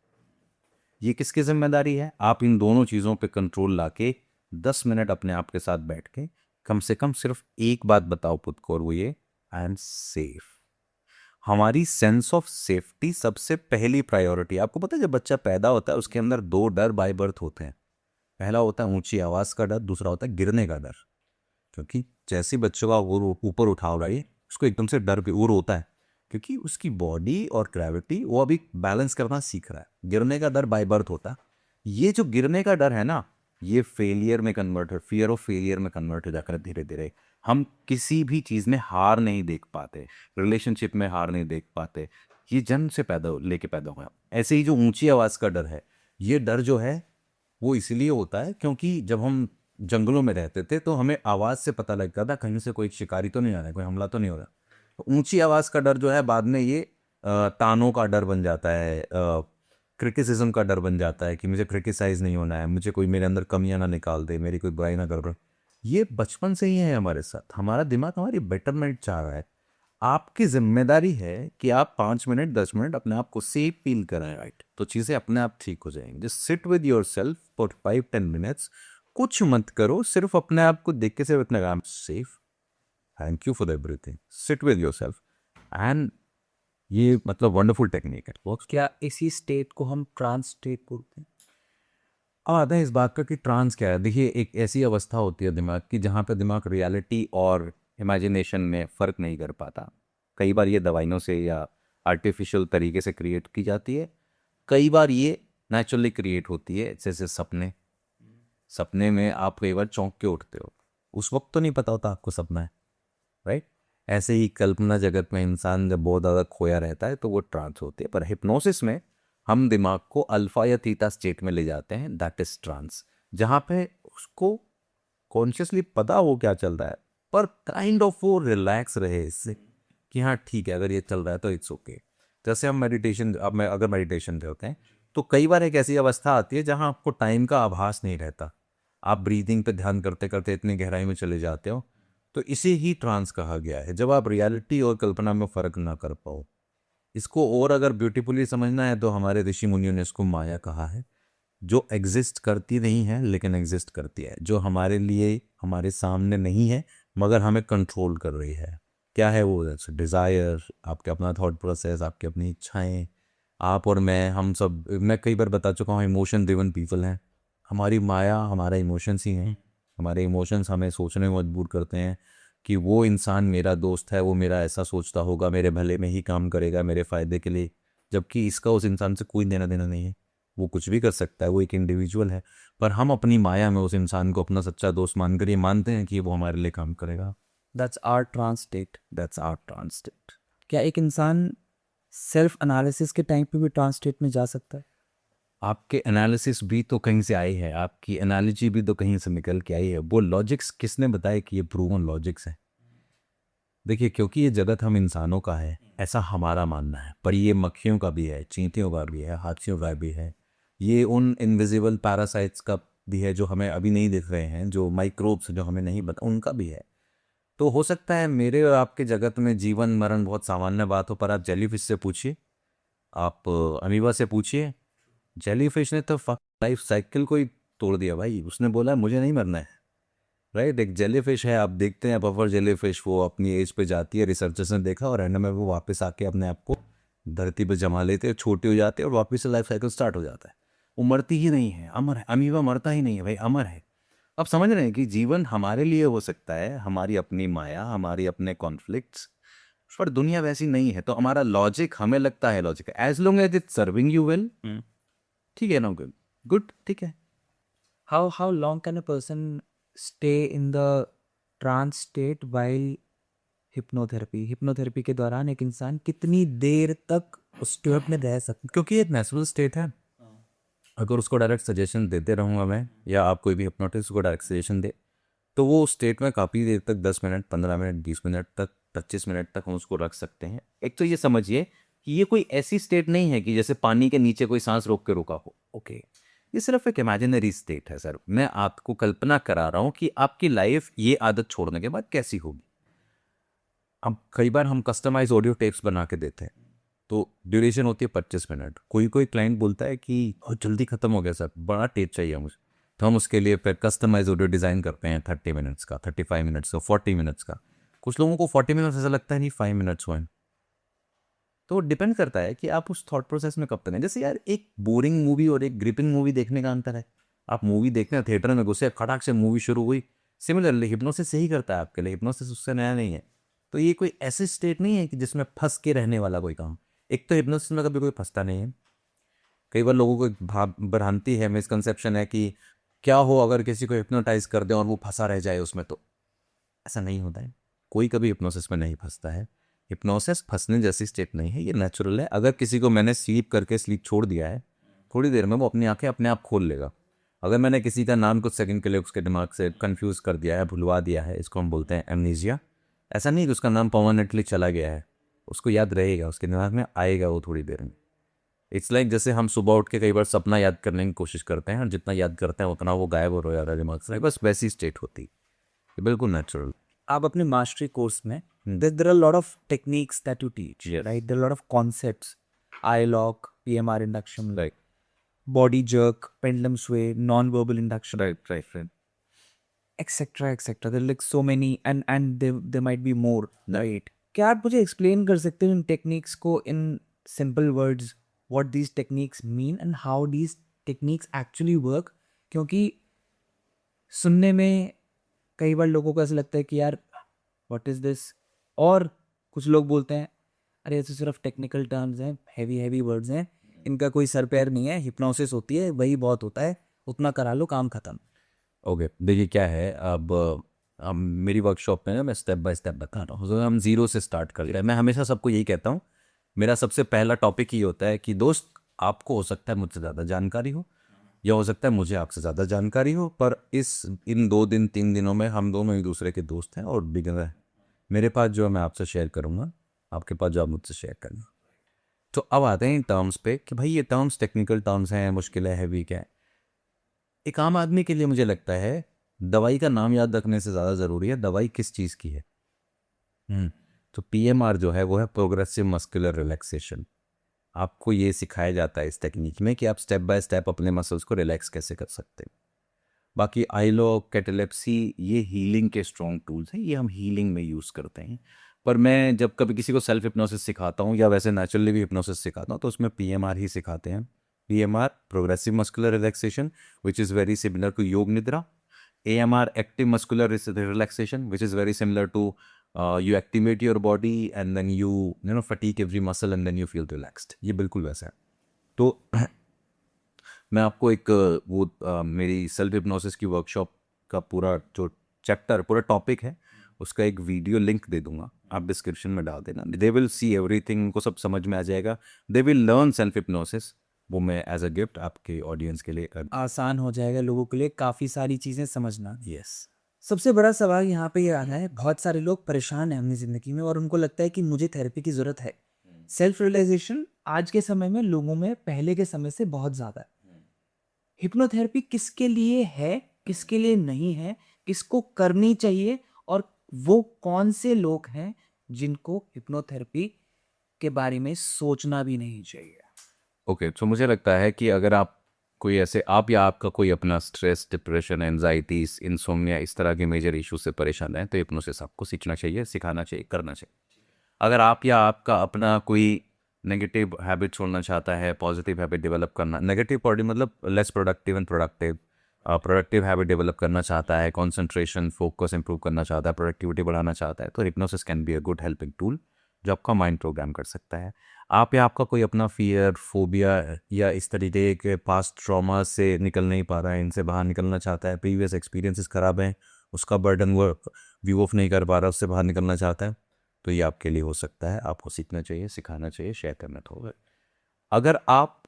ये किसकी जिम्मेदारी है? आप इन दोनों चीज़ों पे कंट्रोल लाके 10 मिनट अपने आप के साथ बैठ के कम से कम सिर्फ एक बात बताओ खुद को, और वो ये, आई एम सेफ। हमारी सेंस ऑफ सेफ्टी सबसे पहली प्रायोरिटी। आपको पता है जब बच्चा पैदा होता है उसके अंदर 2 डर बाय बर्थ होते हैं। पहला होता है ऊंची आवाज़ का डर, दूसरा होता है गिरने का डर। क्योंकि जैसे ही बच्चों का वो ऊपर उठा रहा है, उसको एकदम से डर भी वो होता है, क्योंकि उसकी बॉडी और ग्रेविटी वो अभी बैलेंस करना सीख रहा है। गिरने का डर बाय बर्थ होता है। ये जो गिरने का डर है ना, ये फेलियर में कन्वर्ट है, फियर ऑफ फेलियर में कन्वर्ट हो जाकर धीरे धीरे हम किसी भी चीज़ में हार नहीं देख पाते, रिलेशनशिप में हार नहीं देख पाते। ये जन्म से पैदा हुआ। ऐसे ही जो ऊंची आवाज़ का डर है, ये डर जो है वो इसलिए होता है क्योंकि जब हम जंगलों में रहते थे तो हमें आवाज़ से पता लगता था कहीं से कोई शिकारी तो नहीं आ रहा है, कोई हमला तो नहीं हो रहा। तो ऊंची आवाज़ का डर जो है बाद में ये तानों का डर बन जाता है, क्रिटिसिज्म का डर बन जाता है कि मुझे क्रिटिसाइज नहीं होना है, मुझे कोई मेरे अंदर कमियां ना निकाल दे, मेरी कोई बुराई ना कर। ये बचपन से ही है हमारे साथ, हमारा दिमाग हमारी बेटरमेंट चाह रहा है। आपकी जिम्मेदारी है कि आप 5 मिनट 10 मिनट अपने आप को सेफ फील कराएं, राइट? तो चीज़ें अपने आप ठीक हो जाएंगी। Just sit with your self for 5-10 minutes, कुछ मत करो, सिर्फ अपने आप को देख के सिर्फ इतना काम, safe, thank you for everything, sit with your self. And ये मतलब वंडरफुल टेक्निक है, वर्क्स। क्या इसी स्टेट को हम ट्रांस स्टेट बोलते हैं? अब आता है इस बात का कि ट्रांस क्या है। देखिए, एक ऐसी अवस्था होती है दिमाग की जहाँ पे दिमाग रियलिटी और इमेजिनेशन में फ़र्क नहीं कर पाता। कई बार ये दवाइयों से या आर्टिफिशियल तरीके से क्रिएट की जाती है, कई बार ये नेचुरली क्रिएट होती है, जैसे सपने। सपने में आप कई बार चौंक के उठते हो, उस वक्त तो नहीं पता होता आपको सपना है, राइट? ऐसे ही कल्पना जगत में इंसान जब बहुत ज़्यादा खोया रहता है तो वो ट्रांस होती है। पर हिप्नोसिस में हम दिमाग को अल्फा या थीटा स्टेट में ले जाते हैं, दैट इज ट्रांस, जहाँ पे उसको कॉन्शियसली पता हो क्या चल रहा है, पर काइंड ऑफ वो रिलैक्स रहे इससे कि हाँ ठीक है, अगर ये चल रहा है तो इट्स ओके। जैसे हम मेडिटेशन, अब मैं अगर मेडिटेशन पे होते हैं तो कई बार एक ऐसी अवस्था आती है जहाँ आपको टाइम का आभास नहीं रहता, आप ब्रीदिंग पे ध्यान करते करते इतनी गहराई में चले जाते हो। तो इसे ही ट्रांस कहा गया है, जब आप रियलिटी और कल्पना में फ़र्क ना कर पाओ। इसको और अगर ब्यूटीफुली समझना है तो हमारे ऋषि मुनियों ने इसको माया कहा है, जो एग्जिस्ट करती नहीं है लेकिन एग्जिस्ट करती है, जो हमारे लिए हमारे सामने नहीं है मगर हमें कंट्रोल कर रही है। क्या है वो? डिज़ायर, आपके अपना थॉट प्रोसेस, आपकी अपनी इच्छाएं। आप और मैं, हम सब, मैं कई बार बता चुका हूँ, इमोशन ड्रिवन पीपल हैं। हमारी माया हमारा इमोशंस ही हैं। हमारे इमोशंस हमें सोचने में मजबूर करते हैं कि वो इंसान मेरा दोस्त है, वो मेरा ऐसा सोचता होगा, मेरे भले में ही काम करेगा, मेरे फ़ायदे के लिए, जबकि इसका उस इंसान से कोई देना देना नहीं है। वो कुछ भी कर सकता है, वो एक इंडिविजुअल है, पर हम अपनी माया में उस इंसान को अपना सच्चा दोस्त मानकर ये मानते हैं कि वो हमारे लिए काम करेगा। That's our trance state. That's our trance state. क्या एक इंसान सेल्फ एनालिसिस के टाइम पे भी ट्रांस स्टेट में जा सकता है? आपके एनालिसिस भी तो कहीं से आई है, आपकी एनालॉजी भी तो कहीं से निकल के आई है। वो लॉजिक्स किसने बताया कि ये प्रूवन लॉजिक्स हैं? देखिए, क्योंकि ये जगत हम इंसानों का है ऐसा हमारा मानना है, पर ये मक्खियों का भी है, चींटियों का भी है, हाथियों का भी है, ये उन इनविजिबल पैरासाइट्स का भी है जो हमें अभी नहीं दिख रहे हैं, जो माइक्रोब्स जो हमें नहीं पता, उनका भी है। तो हो सकता है मेरे और आपके जगत में जीवन मरण बहुत सामान्य बात हो, पर आप जेलीफिश से पूछिए, आप अमीबा से पूछिए। जेलीफिश ने तो लाइफ साइकिल को ही तोड़ दिया भाई, उसने बोला मुझे नहीं मरना है, राइट? एक जेलीफिश है, आप देखते हैं पफर जेलीफिश, वो अपनी एज पे जाती है, रिसर्चर्स ने देखा, और एंड में वो वापस आके अपने आप को धरती पे जमा लेते हैं, छोटी हो जाते हैं और वापस से लाइफ साइकिल स्टार्ट हो जाता है। वो मरती ही नहीं है, अमर है। अमीबा मरता ही नहीं है भाई, अमर है। अब समझ रहे हैं कि जीवन हमारे लिए हो सकता है, हमारी अपनी माया, हमारी अपने कॉन्फ्लिक्ट्स, पर दुनिया वैसी नहीं है। तो हमारा लॉजिक हमें लगता है logic, as long as it serving you well, ठीक है ना, गुड गुड, ठीक है। How long can a person stay in the trance state while hypnotherapy? Hypnotherapy के दौरान एक इंसान कितनी देर तक उस स्टेट में रह सकता क्योंकि ये एक नेचुरल स्टेट है। अगर उसको डायरेक्ट सजेशन देते रहूँगा मैं, या आप कोई भी हिप्नोटिस्ट को डायरेक्ट सजेशन दे, तो वो स्टेट में काफ़ी देर तक, 10 मिनट, 15 मिनट, 20 मिनट तक, 25 मिनट तक हम उसको रख सकते हैं। एक तो ये समझिए कि ये कोई ऐसी स्टेट नहीं है कि जैसे पानी के नीचे कोई सांस रोक के रुका हो, ओके? ये सिर्फ एक इमेजिनरी स्टेट है सर। मैं आपको कल्पना करा रहा हूँ कि आपकी लाइफ ये आदत छोड़ने के बाद कैसी होगी। अब कई बार हम कस्टमाइज ऑडियो टेप्स बना के देते हैं, तो ड्यूरेशन होती है 25 मिनट। कोई कोई क्लाइंट बोलता है कि बहुत जल्दी ख़त्म हो गया सर, बड़ा टेप चाहिए मुझे, तो हम उसके लिए फिर कस्टमाइज ऑडियो डिज़ाइन करते हैं 30 मिनट्स का, 35 मिनट्स का, 40 मिनट्स का। कुछ लोगों को 40 मिनट्स ऐसा लगता है नहीं 5 मिनट्स हुए। तो डिपेंड करता है कि आप उस थॉट प्रोसेस में कब तक हैं। जैसे यार, एक बोरिंग मूवी और एक ग्रिपिंग मूवी देखने का अंतर है। आप मूवी देखते हैं, थिएटर में घुसे, खटाक से मूवी शुरू हुई। सिमिलरली हिप्नोसिस यही करता है आपके लिए, हिप्नोसिस उससे नया नहीं है। तो ये कोई ऐसी स्टेट नहीं है कि जिसमें फंस के रहने वाला कोई काम। एक तो हिप्नोसिस में कभी कोई फंसता नहीं है। कई बार लोगों को एक भ्रांति है, मिसकंसेप्शन है कि क्या हो अगर किसी को हिप्नोटाइज कर दे और वो फंसा रह जाए उसमें, तो ऐसा नहीं होता है। कोई कभी हिप्नोसिस में नहीं फंसता है। हिप्नोसिस फंसने जैसी स्टेट नहीं है, ये नेचुरल है। अगर किसी को मैंने स्लीप करके स्लीप छोड़ दिया है, थोड़ी देर में वो अपनी आंखें अपने आप खोल लेगा। अगर मैंने किसी का नाम कुछ सेकंड के लिए उसके दिमाग से कंफ्यूज कर दिया है, भुलवा दिया है, इसको हम बोलते हैं एमनीजिया। ऐसा नहीं कि उसका नाम परमानेंटली चला गया है, उसको याद रहेगा, उसके दिमाग में आएगा वो थोड़ी देर में। इट्स लाइक जैसे हम सुबह उठ के कई बार सपना याद करने की कोशिश करते हैं और जितना याद करते हैं उतना वो गायब हो जा रहा है दिमाग से, बस वैसी स्टेट होती है। ये बिल्कुल नेचुरल। आप अपने मास्टरी कोर्स में there are a lot of techniques that you teach, Yes. right? There are a lot of concepts, eye lock, PMR induction, right body jerk, pendulum sway, non-verbal induction, right right etc etc. There are like so many and there might be more, right? क्या आप मुझे explain कर सकते हो इन techniques को in simple words, what these techniques mean and how these techniques actually work? क्योंकि सुनने में कई बार लोगों को ऐसा लगता है कि यार व्हाट इज़ दिस, और कुछ लोग बोलते हैं अरे ये तो सिर्फ टेक्निकल टर्म्स हैं, हैवी वर्ड्स हैं, इनका कोई सर पैर नहीं है, हिप्नोसिस होती है वही बहुत होता है, उतना करा लो काम खत्म। ओके देखिए क्या है, अब मेरी वर्कशॉप में ना मैं स्टेप बाय स्टेप बता रहा हूँ, तो हम ज़ीरो से स्टार्ट कर रहे हैं। मैं हमेशा सबको यही कहता हूँ, मेरा सबसे पहला टॉपिक ये होता है कि दोस्त आपको हो सकता है मुझसे ज़्यादा जानकारी हो या हो सकता है मुझे आपसे ज़्यादा जानकारी हो, पर इन 2 दिन 3 दिनों में हम दोनों एक दूसरे के दोस्त हैं और बिगनर हैं। मेरे पास जो है मैं आपसे शेयर करूँगा, आपके पास जो आप मुझसे शेयर करना। तो अब आते हैं इन टर्म्स पे कि भाई ये टर्म्स टेक्निकल टर्म्स हैं, मुश्किल है, हैवी क्या है। एक आम आदमी के लिए मुझे लगता है दवाई का नाम याद रखने से ज़्यादा ज़रूरी है दवाई किस चीज़ की है। तो पीएमआर जो है वो है प्रोग्रेसिव मस्कुलर रिलैक्सेशन। आपको ये सिखाया जाता है इस टेक्निक में कि आप स्टेप बाय स्टेप अपने मसल्स को रिलैक्स कैसे कर सकते हैं। बाकी आइलो कैटेलेप्सी ये हीलिंग के स्ट्रॉन्ग टूल्स हैं, ये हम हीलिंग में यूज़ करते हैं। पर मैं जब कभी किसी को सेल्फ हिप्नोसिस सिखाता हूँ या वैसे नेचुरली भी हिप्नोसिस सिखाता हूँ तो उसमें पीएमआर ही सिखाते हैं। PMR progressive muscular relaxation which is very similar to Yoga Nidra. AMR active muscular relaxation which is very similar to you activate your body and then you know fatigue every muscle and then you feel relaxed। ये बिल्कुल वैसा है। तो मैं आपको एक मेरी सेल्फ हिप्नोसिस की वर्कशॉप का पूरा जो चैप्टर पूरा टॉपिक है उसका एक वीडियो लिंक दे दूंगा, आप डिस्क्रिप्शन में डाल देना। दे विल सी एवरीथिंग, उनको सब समझ में आ जाएगा। They will learn self hypnosis, वो मैं एज अ गिफ्ट आपके ऑडियंस के लिए आसान हो जाएगा लोगों के लिए काफ़ी सारी चीज़ें समझना। यस सबसे बड़ा सवाल यहाँ पे ये आता है, बहुत सारे लोग परेशान हैं अपनी ज़िंदगी में और उनको लगता है कि मुझे थेरेपी की ज़रूरत है। सेल्फ रियलाइजेशन आज के समय में लोगों में पहले के समय से बहुत ज़्यादा है। हिप्नोथेरेपी किसके लिए है, किसके लिए नहीं है, किसको करनी चाहिए और वो कौन से लोग हैं जिनको हिप्नोथेरेपी के बारे में सोचना भी नहीं चाहिए। ओके तो मुझे लगता है कि अगर आप कोई ऐसे आप या आपका कोई अपना स्ट्रेस, डिप्रेशन, एंजाइटी, इंसोम्निया इस तरह के मेजर इशू से परेशान है तो हिप्नोसिस आपको सीखना चाहिए, सिखाना चाहिए, करना चाहिए। अगर आप या आपका अपना कोई नेगेटिव हैबिट छोड़ना चाहता है, पॉजिटिव हैबिट डेवलप करना, नेगेटिव पॉजिटिव मतलब less productive and productive, productive habit develop करना चाहता है, कॉन्सेंट्रेशन फोकस इंप्रूव करना चाहता है, प्रोडक्टिविटी बढ़ाना चाहता है, तो hypnosis can be a good helping tool जो आपका माइंड प्रोग्राम कर सकता है। आप या आपका कोई अपना फियर, फोबिया या इस तरीके के पास्ट ट्रॉमा से निकल नहीं पा रहा है, इनसे बाहर निकलना चाहता है, प्रीवियस एक्सपीरियंसेस खराब हैं, उसका बर्डन वो व्यू ऑफ नहीं कर पा रहा, उससे बाहर निकलना चाहता है, तो ये आपके लिए हो सकता है। आपको सीखना चाहिए, सिखाना चाहिए, शेयर करना तो होगा। अगर आप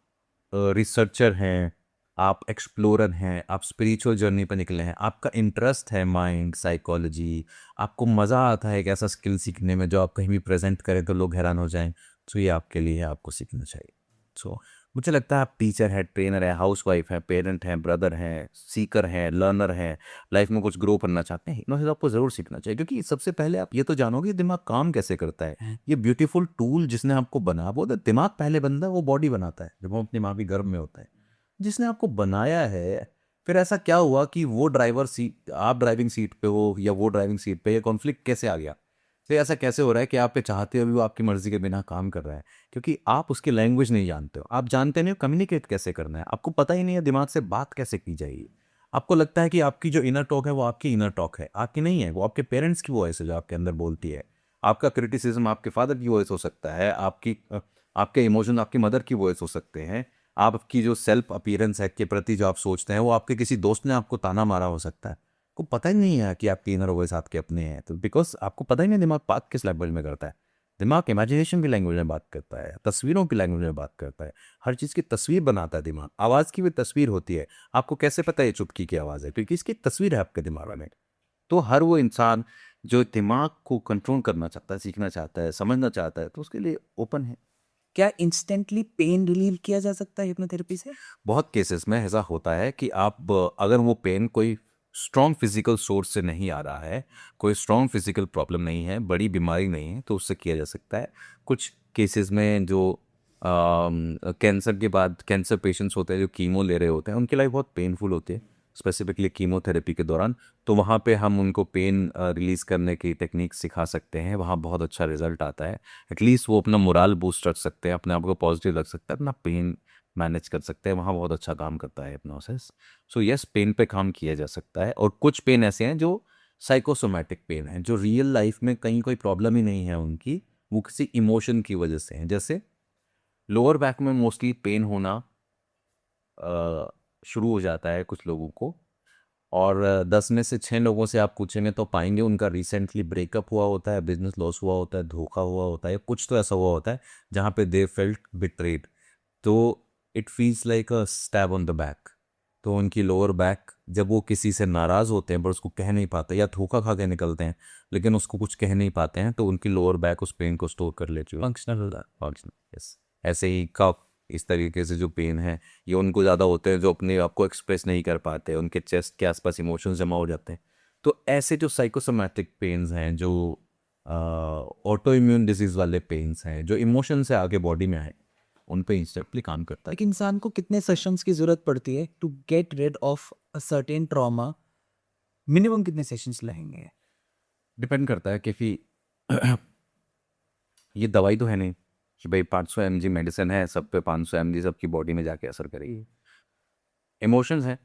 रिसर्चर हैं, आप एक्सप्लोरर हैं, आप स्पिरिचुअल जर्नी पर निकले हैं, आपका इंटरेस्ट है माइंड, साइकोलॉजी, आपको मज़ा आता है एक ऐसा स्किल सीखने में जो आप कहीं भी प्रेजेंट करें तो लोग हैरान हो जाएं, तो ये आपके लिए है, आपको सीखना चाहिए। सो मुझे लगता है आप टीचर हैं, ट्रेनर हैं, हाउसवाइफ हैं, पेरेंट हैं, ब्रदर हैं, सीकर हैं, लर्नर हैं, लाइफ में कुछ ग्रो करना चाहते हैं, हिप्नोसिस आपको ज़रूर सीखना चाहिए। क्योंकि सबसे पहले आप ये तो जानोगे दिमाग काम कैसे करता है। ये ब्यूटीफुल टूल जिसने आपको बना, वो दिमाग पहले बनता है, वो बॉडी बनाता है जब वो अपनी माँ की गर्भ में होता है। जिसने आपको बनाया है, फिर ऐसा क्या हुआ कि वो ड्राइवर सीट, आप ड्राइविंग सीट पे हो या वो ड्राइविंग सीट पे, ये कॉन्फ्लिक्ट कैसे आ गया? फिर ऐसा कैसे हो रहा है कि आप पे चाहते हुए भी वो आपकी मर्जी के बिना काम कर रहा है? क्योंकि आप उसकी लैंग्वेज नहीं जानते हो, आप जानते नहीं हो कम्युनिकेट कैसे करना है, आपको पता ही नहीं है दिमाग से बात कैसे की जाएगी। आपको लगता है कि आपकी जो इनर टॉक है वो आपकी इनर टॉक है, आपकी नहीं है, वो आपके पेरेंट्स की वॉइस है जो आपके अंदर बोलती है। आपका क्रिटिसिज्म आपके फादर की वॉइस हो सकता है, आपके इमोशन आपकी मदर की वॉइस हो सकते हैं, आपकी जो सेल्फ अपीयरेंस है के प्रति जो आप सोचते हैं वो आपके किसी दोस्त ने आपको ताना मारा हो सकता है। को पता ही नहीं है कि आपकी इनर वॉइस आपके अपने हैं, तो बिकॉज आपको पता ही नहीं दिमाग बात किस लेवल में करता है। दिमाग इमेजिनेशन की लैंग्वेज में बात करता है, तस्वीरों की लैंग्वेज में बात करता है, हर चीज़ की तस्वीर बनाता है दिमाग। आवाज़ की भी तस्वीर होती है। आपको कैसे पता है ये चुटकी की आवाज़ है? क्योंकि इसकी तस्वीर है आपके दिमाग में। तो हर वो इंसान जो दिमाग को कंट्रोल करना चाहता है, सीखना चाहता है, समझना चाहता है, तो उसके लिए ओपन है। क्या इंस्टेंटली पेन रिलीव किया जा सकता है हिप्नोथेरेपी से? बहुत केसेस में ऐसा होता है कि आप अगर वो पेन कोई स्ट्रॉन्ग फिजिकल सोर्स से नहीं आ रहा है, कोई स्ट्रॉन्ग फिजिकल प्रॉब्लम नहीं है, बड़ी बीमारी नहीं है, तो उससे किया जा सकता है। कुछ केसेस में जो कैंसर के बाद कैंसर पेशेंट्स होते हैं जो कीमो ले रहे होते हैं, उनकी लाइफ बहुत पेनफुल होती है, स्पेसिफिकली कीमोथेरेपी के दौरान। तो वहाँ पे हम उनको पेन रिलीज़ करने की टेक्निक सिखा सकते हैं। वहाँ बहुत अच्छा रिजल्ट आता है। एटलीस्ट वो अपना मोराल बूस्ट रख सकते हैं, अपने आप को पॉजिटिव रख सकते हैं, अपना पेन मैनेज कर सकते हैं। वहाँ बहुत अच्छा काम करता है हिप्नोसिस। सो यस, पेन पे काम किया जा सकता है। और कुछ पेन ऐसे हैं जो साइकोसोमैटिक पेन हैं, जो रियल लाइफ में कहीं कोई प्रॉब्लम ही नहीं है उनकी, वो किसी इमोशन की वजह से हैं। जैसे लोअर बैक में मोस्टली पेन होना शुरू हो जाता है कुछ लोगों को, और 10 में से 6 लोगों से आप पूछेंगे तो पाएंगे उनका रिसेंटली ब्रेकअप हुआ होता है, बिजनेस लॉस हुआ होता है, धोखा हुआ होता है, या कुछ तो ऐसा हुआ होता है जहाँ पे दे फेल्ट बिट्रेड। तो it feels like a stab on the back. तो उनकी लोअर बैक, जब वो किसी से नाराज़ होते हैं पर उसको कह नहीं पाते, या धोखा खा के निकलते हैं लेकिन उसको कुछ कह नहीं पाते हैं, तो उनकी लोअर बैक उस पेन को स्टोर कर लेती है। फंक्शनल होता है। Functional, yes. ऐसे ही कफ, इस तरीके से जो पेन है, ये उनको ज़्यादा होते हैं जो अपने आप को एक्सप्रेस नहीं कर पाते, उनके चेस्ट के आसपास इमोशंस जमा हो जाते हैं। तो ऐसे जो साइकोसोमैटिक पेन्स हैं, जो ऑटो इम्यून डिजीज़ वाले पेन्स हैं, जो इमोशन से आगे बॉडी में आए, उन पे इंस्टेंटली काम करता है। एक इंसान को कितने सेशंस की जरूरत पड़ती है to get rid of a certain trauma? Minimum कितने सेशंस लगेंगे? डिपेंड करता है कि ये दवाई तो है नहीं कि भाई 500 mg मेडिसिन है, सब पे 500 mg सबकी बॉडी में जाके असर करेगी। इमोशंस हैं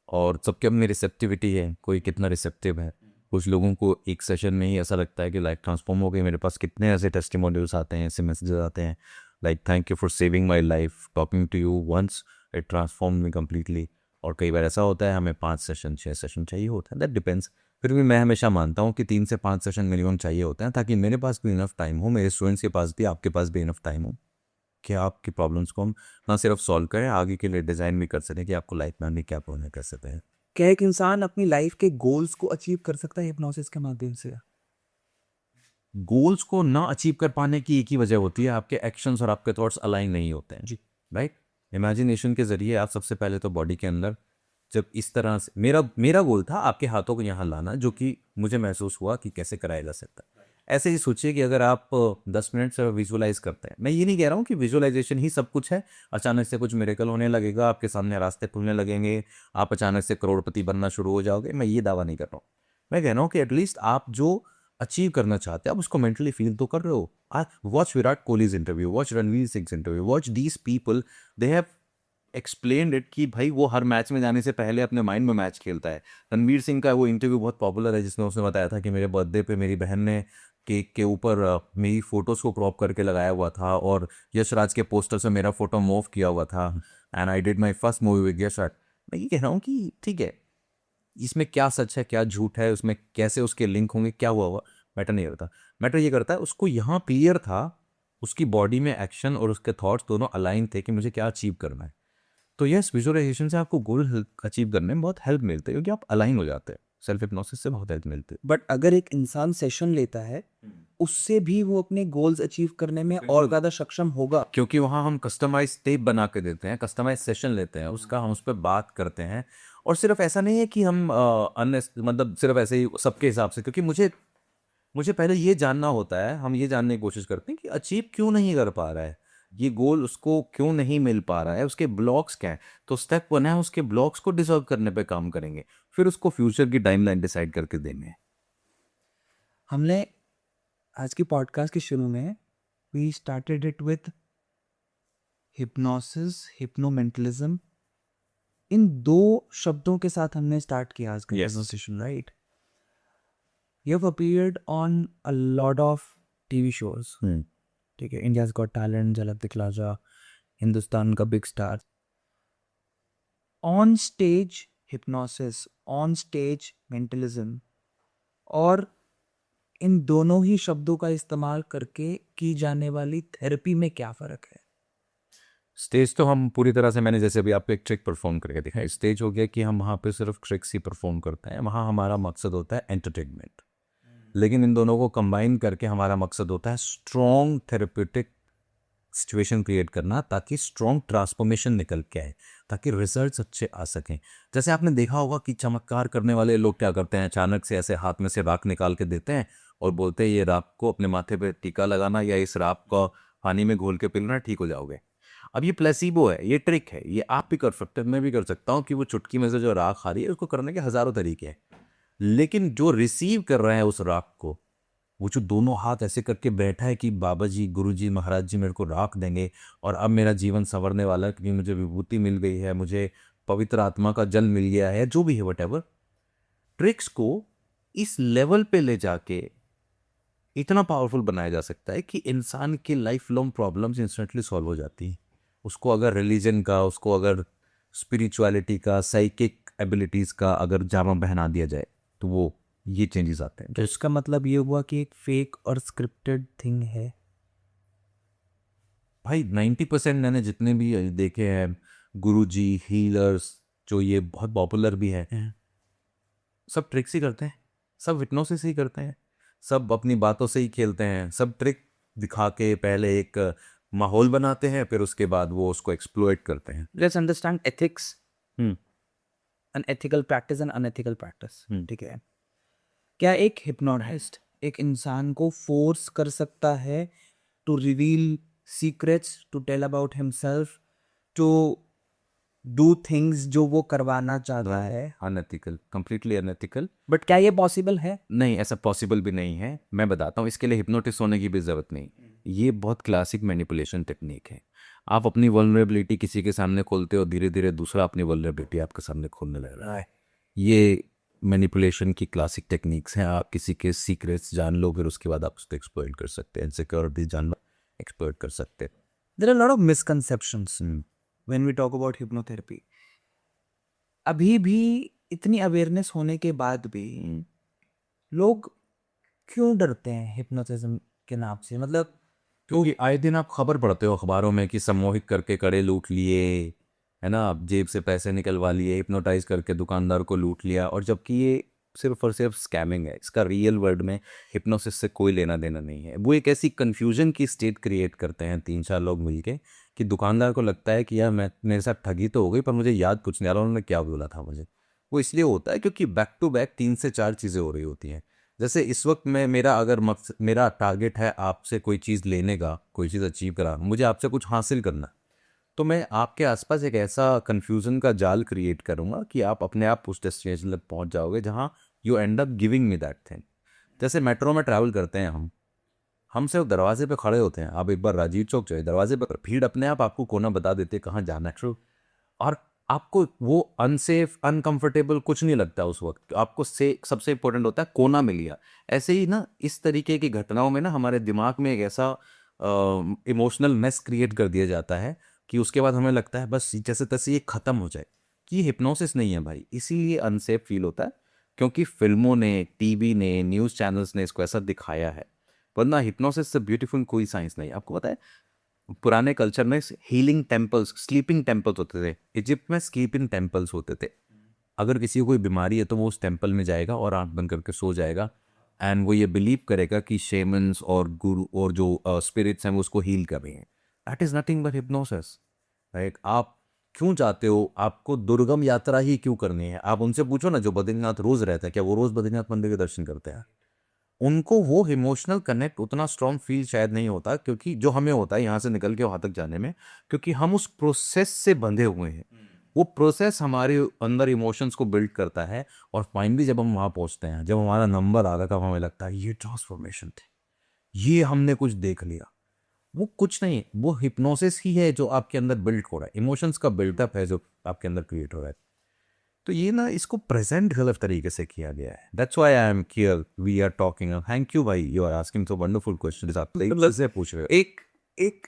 और सबके अपनी रिसेप्टिविटी है, कोई कितना रिसेप्टिव है। कुछ लोगों को एक सेशन में ही ऐसा लगता है कि लाइफ ट्रांसफॉर्म हो गई। मेरे पास कितने ऐसे टेस्टिमोनियल्स आते हैं, ऐसे मैसेजेस आते हैं like thank you for saving my life, talking to you once it transform me completely. और कई बार ऐसा होता है हमें 5 सेशन 6 सेशन चाहिए होता है, दैट डिपेंड्स। फिर भी मैं हमेशा मानता हूँ कि 3 से 5 सेशन मिनिमम चाहिए होते हैं, ताकि मेरे पास भी इनफ टाइम हो, मेरे स्टूडेंट्स के पास भी, आपके पास भी इनफ टाइम हो कि आपकी प्रॉब्लम्स को हम ना सिर्फ सॉल्व करें, आगे के लिए डिज़ाइन भी कर सकें कि आपको लाइफ में आगे क्या होना कर सकते हैं। क्या एक इंसान अपनी लाइफ के गोल्स को अचीव कर सकता है हिप्नोसिस के माध्यम से? गोल्स को ना अचीव कर पाने की एक ही वजह होती है, आपके एक्शंस और आपके थॉट्स अलाइन नहीं होते हैं। जी। राइट। इमेजिनेशन के जरिए आप सबसे पहले तो बॉडी के अंदर, जब इस तरह से मेरा गोल था आपके हाथों को यहाँ लाना, जो कि मुझे महसूस हुआ कि कैसे कराया जा सकता है। ऐसे ही सोचिए कि अगर आप 10 मिनट से विजुअलाइज करते हैं, मैं ये नहीं कह रहा हूँ कि विजुअलाइजेशन ही सब कुछ है, अचानक से कुछ मिरेकल होने लगेगा, आपके सामने रास्ते खुलने लगेंगे, आप अचानक से करोड़पति बनना शुरू हो जाओगे, मैं ये दावा नहीं कर रहा हूँ। मैं कह रहा हूँ कि एटलीस्ट आप जो अचीव करना चाहते हैं आप उसको मेंटली फील तो कर रहे हो। Watch Virat Kohli's interview, watch Ranveer Singh interview, watch these people, they have explained it कि भाई वो हर मैच में जाने से पहले अपने माइंड में मैच खेलता है। रणवीर सिंह का वो इंटरव्यू बहुत पॉपुलर है जिसमें उसने बताया था कि मेरे बर्थडे पे मेरी बहन ने केक के ऊपर मेरी फोटोज़ को क्रॉप करके लगाया हुआ था, और यश राज के पोस्टर से मेरा फोटो मूव किया हुआ था, and I did my first movie with Yash Raj. मैं ये कह रहा हूँ कि ठीक है, इसमें क्या सच है क्या झूठ है, उसमें कैसे उसके लिंक होंगे, क्या हुआ हुआ, मैटर नहीं करता। मैटर ये करता है उसको यहाँ क्लियर था, उसकी बॉडी में एक्शन और उसके थॉट्स दोनों अलाइन थे कि मुझे क्या अचीव करना है। तो यस, विजुअलाइजेशन से आपको गोल अचीव करने में बहुत हेल्प मिलती है, क्योंकि आप अलाइन हो जाते हैं। सेल्फ हिप्नोसिस से बहुत हेल्प मिलती है। बट अगर एक इंसान सेशन लेता है, उससे भी वो अपने गोल्स अचीव करने में और ज्यादा सक्षम होगा। क्योंकि वहाँ हम कस्टमाइज टेप बना के देते हैं, कस्टमाइज सेशन लेते हैं उसका, हम उस पर बात करते हैं। और सिर्फ ऐसा नहीं है कि हम मतलब सिर्फ ऐसे ही सबके हिसाब से, क्योंकि मुझे मुझे पहले ये जानना होता है, हम ये जानने की कोशिश करते हैं कि अचीव क्यों नहीं कर पा रहा है, ये गोल उसको क्यों नहीं मिल पा रहा है, उसके ब्लॉक्स क्या है। तो स्टेप 1 है उसके ब्लॉक्स को डिसॉल्व करने पे काम करेंगे, फिर उसको फ्यूचर की टाइमलाइन डिसाइड करके देंगे। हमने आज की पॉडकास्ट के शुरू में we started it with hypnosis, hypnomentalism. इन दो शब्दों के साथ हमने स्टार्ट किया आज का Yes. Conversation, right? You have appeared on a lot of TV shows, ठीक है, इंडियाज गॉट टैलेंट, झलक दिखला जा, हिंदुस्तान का big star. On stage hypnosis, on stage mentalism, और इन दोनों ही शब्दों का इस्तेमाल करके की जाने वाली थेरेपी में क्या फ़र्क है? स्टेज तो हम पूरी तरह से, मैंने जैसे अभी आपको एक ट्रिक परफॉर्म करके दिखाई, स्टेज हो गया कि हम वहाँ पे सिर्फ ट्रिक्स ही परफॉर्म करते हैं, वहाँ हमारा मकसद होता है एंटरटेनमेंट। लेकिन इन दोनों को कंबाइन करके हमारा मकसद होता है स्ट्रॉन्ग थेरेप्यूटिक सिचुएशन क्रिएट करना, ताकि स्ट्रॉन्ग ट्रांसफॉर्मेशन निकल के आए, ताकि रिजल्ट्स अच्छे आ सकें। जैसे आपने देखा होगा कि चमत्कार करने वाले लोग क्या करते हैं, अचानक से ऐसे हाथ में से राख निकाल के देते हैं और बोलते हैं ये राख को अपने माथे पे टीका लगाना या इस राख को पानी में घोल के पिलना, ठीक हो जाओगे। अब ये प्लेसिबो है, ये ट्रिक है, ये आप भी कर सकते हैं, मैं भी कर सकता हूँ कि वो चुटकी में से जो राख आ रही है उसको करने के हज़ारों तरीके हैं। लेकिन जो रिसीव कर रहा है उस राख को, वो जो दोनों हाथ ऐसे करके बैठा है कि बाबा जी, गुरु जी, महाराज जी मेरे को राख देंगे और अब मेरा जीवन संवरने वाला है क्योंकि मुझे विभूति मिल गई है, मुझे पवित्र आत्मा का जल मिल गया है, जो भी है वट ट्रिक्स को इस लेवल पे ले जाके इतना पावरफुल बनाया जा सकता है कि इंसान की life long problems instantly solve हो जाती हैं। उसको अगर रिलीजन का, उसको अगर स्पिरिचुअलिटी का, साइकिक एबिलिटीज़ का अगर जामा पहना दिया जाए तो वो ये चेंजेस आते हैं। तो इसका मतलब ये हुआ कि एक फेक और स्क्रिप्टेड थिंग है। भाई 90% मैंने जितने भी देखे हैं गुरुजी, हीलर्स, जो ये बहुत पॉपुलर भी है, सब ट्रिक्स ही करते हैं, सब हिप्नोसिस ही करते हैं, सब अपनी बातों से ही खेलते हैं, सब ट्रिक दिखा के पहले एक माहौल बनाते हैं, फिर उसके बाद वो उसको एक्सप्लॉइट करते हैं। Let's understand ethics, hmm an ethical practice and unethical practice. Hmm. ठीक है, क्या एक हिप्नोटिस्ट एक इंसान को फोर्स कर सकता है to reveal secrets, to tell about himself, to do things जो वो करवाना चाह रहा है? Unethical, completely unethical. बट क्या ये पॉसिबल है? नहीं, ऐसा पॉसिबल भी नहीं है। मैं बताता हूँ, इसके लिए हिप्नोटिस्ट होने की भी ज़रूरत नहीं। ये बहुत क्लासिक मैनिपुलेशन टेक्निक है। आप अपनी वल्नरेबिलिटी किसी के सामने खोलते हो, धीरे धीरे दूसरा अपनी वल्नरेबिलिटी आपके सामने खोलने लग रहा है। ये मैनिपुलेशन की क्लासिक टेक्निक्स हैं। आप किसी के सीक्रेट्स जान लो, फिर उसके बाद आप उसको एक्सप्लॉइट कर सकते हैं, इनसिक्योरिटी जान लो, एक्सप्लॉइट कर सकते हैं। There are lot of misconceptions when we talk about hypnotherapy. अभी भी इतनी अवेयरनेस होने के बाद भी लोग क्यों डरते हैं हिप्नोटिज्म के नाम से? मतलब क्योंकि आए दिन आप खबर पढ़ते हो अखबारों में कि सम्मोहित करके कड़े लूट लिए, है ना, आप जेब से पैसे निकलवा लिए, हिप्नोटाइज करके दुकानदार को लूट लिया, और जबकि ये सिर्फ और सिर्फ स्कैमिंग है। इसका रियल वर्ल्ड में हिप्नोसिस से कोई लेना देना नहीं है। वो एक ऐसी कन्फ्यूजन की स्टेट क्रिएट करते हैं 3-4 लोग मिलके कि दुकानदार को लगता है कि यार मैं, मेरे साथ ठगी तो हो गई पर मुझे याद कुछ नहीं आ रहा उन्होंने क्या बोला था मुझे। वो इसलिए होता है क्योंकि बैक टू बैक 3 से 4 चीज़ें हो रही होती हैं। जैसे इस वक्त मैं, मेरा अगर मकसद, मेरा टारगेट है आपसे कोई चीज़ लेने का, कोई चीज़ अचीव करा, मुझे आपसे कुछ हासिल करना, तो मैं आपके आसपास एक ऐसा कन्फ्यूज़न का जाल क्रिएट करूँगा कि आप अपने आप उस डेस्टिनेशन तक पहुँच जाओगे जहाँ you and up giving me that thing. जैसे मेट्रो में ट्रैवल करते हैं हम सिर्फ दरवाजे पे खड़े होते हैं। आप एक बार राजीव चौक जाए, दरवाजे पर भीड़ अपने आप आपको कोना बता देते हैं कहाँ जाना है। ट्रू। और आपको वो अनसेफ, अनकंफर्टेबल कुछ नहीं लगता उस वक्त। आपको से सबसे इंपॉर्टेंट होता है कोना मिल गया। ऐसे ही ना, इस तरीके की घटनाओं में ना हमारे दिमाग में एक ऐसा इमोशनल मेस क्रिएट कर दिया जाता है कि उसके बाद हमें लगता है बस जैसे तैसे ये ख़त्म हो जाए। कि ये हिप्नोसिस नहीं है भाई, इसीलिए अनसेफ फील होता है क्योंकि फिल्मों ने, टीवी ने, न्यूज़ चैनल्स ने इसको ऐसा दिखाया है। वरना हिप्नोसिस से ब्यूटीफुल कोई साइंस नहीं। आपको पता है पुराने कल्चर में हीलिंग टेम्पल्स, स्लीपिंग टेम्पल्स होते थे। इजिप्ट में स्लीपिंग टेम्पल्स होते थे। अगर किसी को कोई बीमारी है तो वो उस टेम्पल में जाएगा और आंख बंद करके सो जाएगा, एंड वो ये बिलीव करेगा कि शेमन्स और गुरु और जो स्पिरिट्स हैं वो उसको हील कर रही हैं। That is nothing but hypnosis. Right. आप क्यों चाहते हो, आपको दुर्गम यात्रा ही क्यों करनी है? आप उनसे पूछो ना, जो बद्रीनाथ रोज रहता है, क्या वो रोज बद्रीनाथ मंदिर के दर्शन करते हैं? उनको वो इमोशनल कनेक्ट उतना स्ट्रॉन्ग फील शायद नहीं होता, क्योंकि जो हमें होता है यहाँ से निकल के वहाँ तक जाने में, क्योंकि हम उस प्रोसेस से बंधे हुए हैं। वो प्रोसेस हमारे अंदर इमोशंस को बिल्ड करता है, और फाइनली जब हम वहाँ पहुँचते हैं, जब हमारा नंबर आता है, तब हमें लगता है ये ट्रांसफॉर्मेशन थे, ये हमने कुछ देख लिया। वो कुछ नहीं है, वो हिप्नोसिस ही है जो आपके अंदर बिल्ड हो रहा है, इमोशंस का बिल्डअप है जो आपके अंदर क्रिएट हो रहा है। तो ये ना, इसको प्रेजेंट गलत तरीके से किया गया है। That's why I am here, we are talking. Thank you भाई, you are asking so wonderful questions. आप सही से पूछ रहे हो। एक एक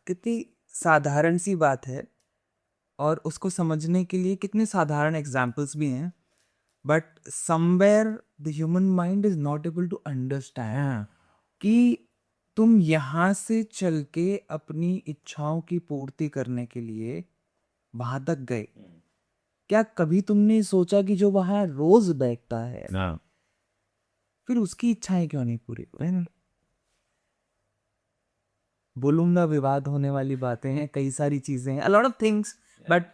कितनी साधारण सी बात है और उसको समझने के लिए कितने साधारण एग्जाम्पल्स भी हैं। But somewhere the human mind is not able to understand कि तुम यहाँ से चल के अपनी इच्छाओं की पूर्ति करने के लिए वहां तक गए, क्या कभी तुमने सोचा कि जो वहां रोज बैठता है हाँ फिर उसकी इच्छाएं क्यों नहीं पूरी हो रही? बोलूंगा विवाद होने वाली बातें हैं, कई सारी चीजें हैं, a lot of things, but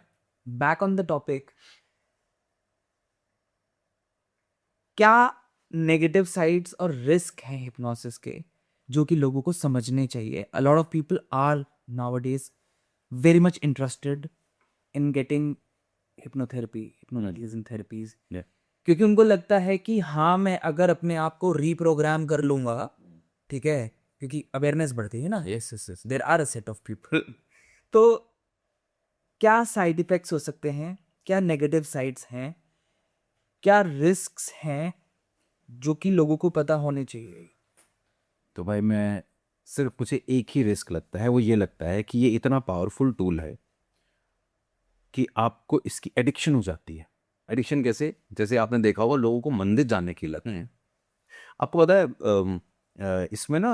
back on the topic, क्या नेगेटिव साइड्स और रिस्क हैं हिप्नोसिस के जो कि लोगों को समझने चाहिए? A lot of people are nowadays very much interested in getting hypnotherapy, hypnotizing therapies, Yeah. क्योंकि उनको लगता है कि हाँ मैं अगर अपने आप को रीप्रोग्राम कर लूंगा, ठीक है, क्योंकि अवेयरनेस बढ़ती है ना, yes yes yes there are a set of people तो क्या साइड इफेक्ट्स हो सकते हैं, क्या नेगेटिव साइड्स हैं, क्या रिस्क्स हैं जो कि लोगों को पता होने चाहिए? तो भाई मैं सिर्फ मुझे एक ही रिस्क लगता है, वो ये लगता है कि ये इतना पावरफुल टूल है कि आपको इसकी एडिक्शन हो जाती है। एडिक्शन कैसे? जैसे आपने देखा होगा लोगों को मंदिर जाने की लत है। आपको पता है इसमें ना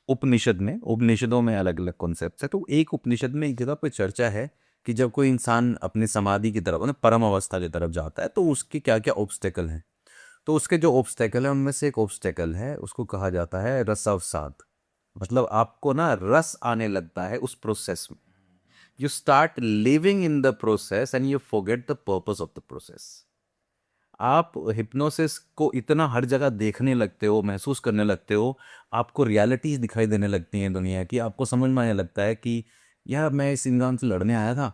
उपनिषदों में अलग अलग कॉन्सेप्ट है। तो एक उपनिषद में एक जगह पे चर्चा है कि जब कोई इंसान अपनी समाधि की तरफ, परम अवस्था की तरफ जाता है, तो उसके क्या क्या ऑब्स्टेकल हैं। तो उसके जो ऑब्स्टेकल है उनमें से एक ऑब्स्टेकल है, उसको कहा जाता है रसावसाद। मतलब आपको ना रस आने लगता है उस प्रोसेस में। You start living in the process and you forget the purpose of the process. आप हिप्नोसिस को इतना हर जगह देखने लगते हो, महसूस करने लगते हो, आपको रियलिटीज दिखाई देने लगती हैं दुनिया की। आपको समझ में आने लगता है कि यार मैं इस इंसान से लड़ने आया था,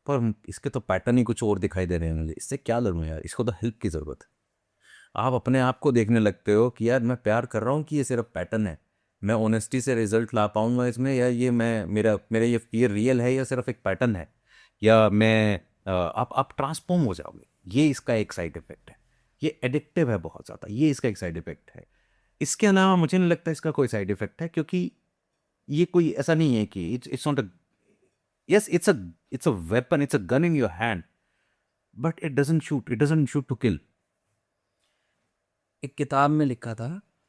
पर इसके तो पैटर्न ही कुछ और दिखाई दे रहे हैं मुझे, इससे क्या लड़ूं यार, इसको तो हेल्प की ज़रूरत है। आप अपने आप को देखने लगते हो कि यार मैं प्यार कर रहा हूँ कि ये सिर्फ पैटर्न है, मैं ऑनेस्टी से रिजल्ट ला पाऊंगा इसमें, या ये मैं मेरा मेरा ये रियल है या सिर्फ एक पैटर्न है, या मैं आप ट्रांसफॉर्म हो जाओगे। ये इसका एक साइड इफेक्ट है। ये एडिक्टिव है बहुत ज़्यादा, ये इसका एक साइड इफेक्ट है। इसके अलावा मुझे नहीं लगता इसका कोई साइड इफेक्ट है, क्योंकि ये कोई ऐसा नहीं है कि it's not a, yes it's a weapon, it's a gun in your hand, but it doesn't shoot to kill. एक किताब में लिखा था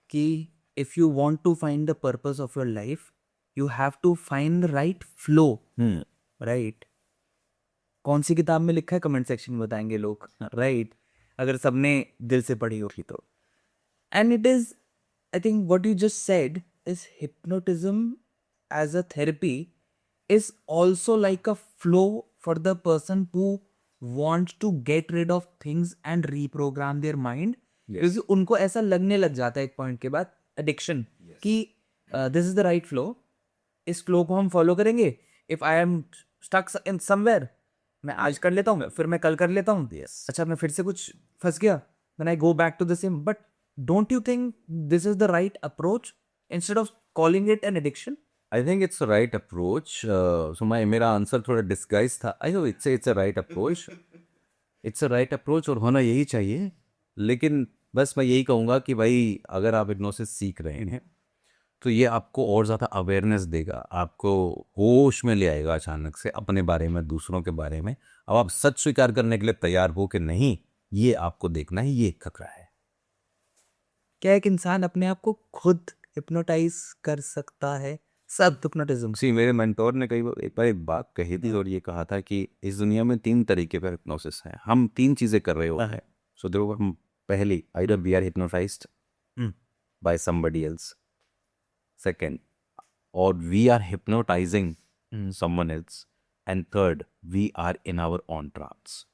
कि if you want to find the purpose of your life you have to find the right flow, right? कौन सी किताब में लिखा है कमेंट सेक्शन में बताएंगे लोग, राइट? अगर सबने दिल से पढ़ी होगी तो। And it is, I think what you just said is hypnotism as a therapy is also like a flow for the person who wants to get rid of things and reprogram their mind, क्योंकि उनको ऐसा लगने लग जाता है एक पॉइंट के बाद, एडिक्शन, कि this is the right flow, इस फ्लो को हम फॉलो करेंगे। If I am stuck in somewhere, मैं आज कर लेता हूँ, फिर मैं कल कर लेता हूँ, अच्छा मैं फिर से कुछ फंस गया, then I go back to the same. But don't you think this is the right approach instead of calling it an addiction? I think it's right approach. So मेरा आंसर थोड़ा डिस्गाइज था। I know it's a right approach, it's a right approach और होना यही चाहिए। लेकिन बस मैं यही कहूँगा कि भाई अगर आप हिप्नोसिस सीख रहे हैं तो ये आपको और ज़्यादा अवेयरनेस देगा, आपको होश में ले आएगा अचानक से अपने बारे में, दूसरों के बारे में। अब आप सच स्वीकार करने के लिए तैयार हो कि नहीं, ये आपको देखना है, ये एक खतरा है। क्या एक इंसान अपने आप को खुद हिप्नोटाइज कर सकता है? सब हिप्नोटिज्म सी मेरे मेंटोर ने एक बार एक बात कही थी और ये कहा था कि इस दुनिया में 3 तरीके का हिप्नोसिस है, हम 3 चीज़ें कर रहे होते हैं। सो देखो, हम पहली, either we are hypnotised by somebody else, second, और we are hypnotising someone else, and third, we are in our own trance.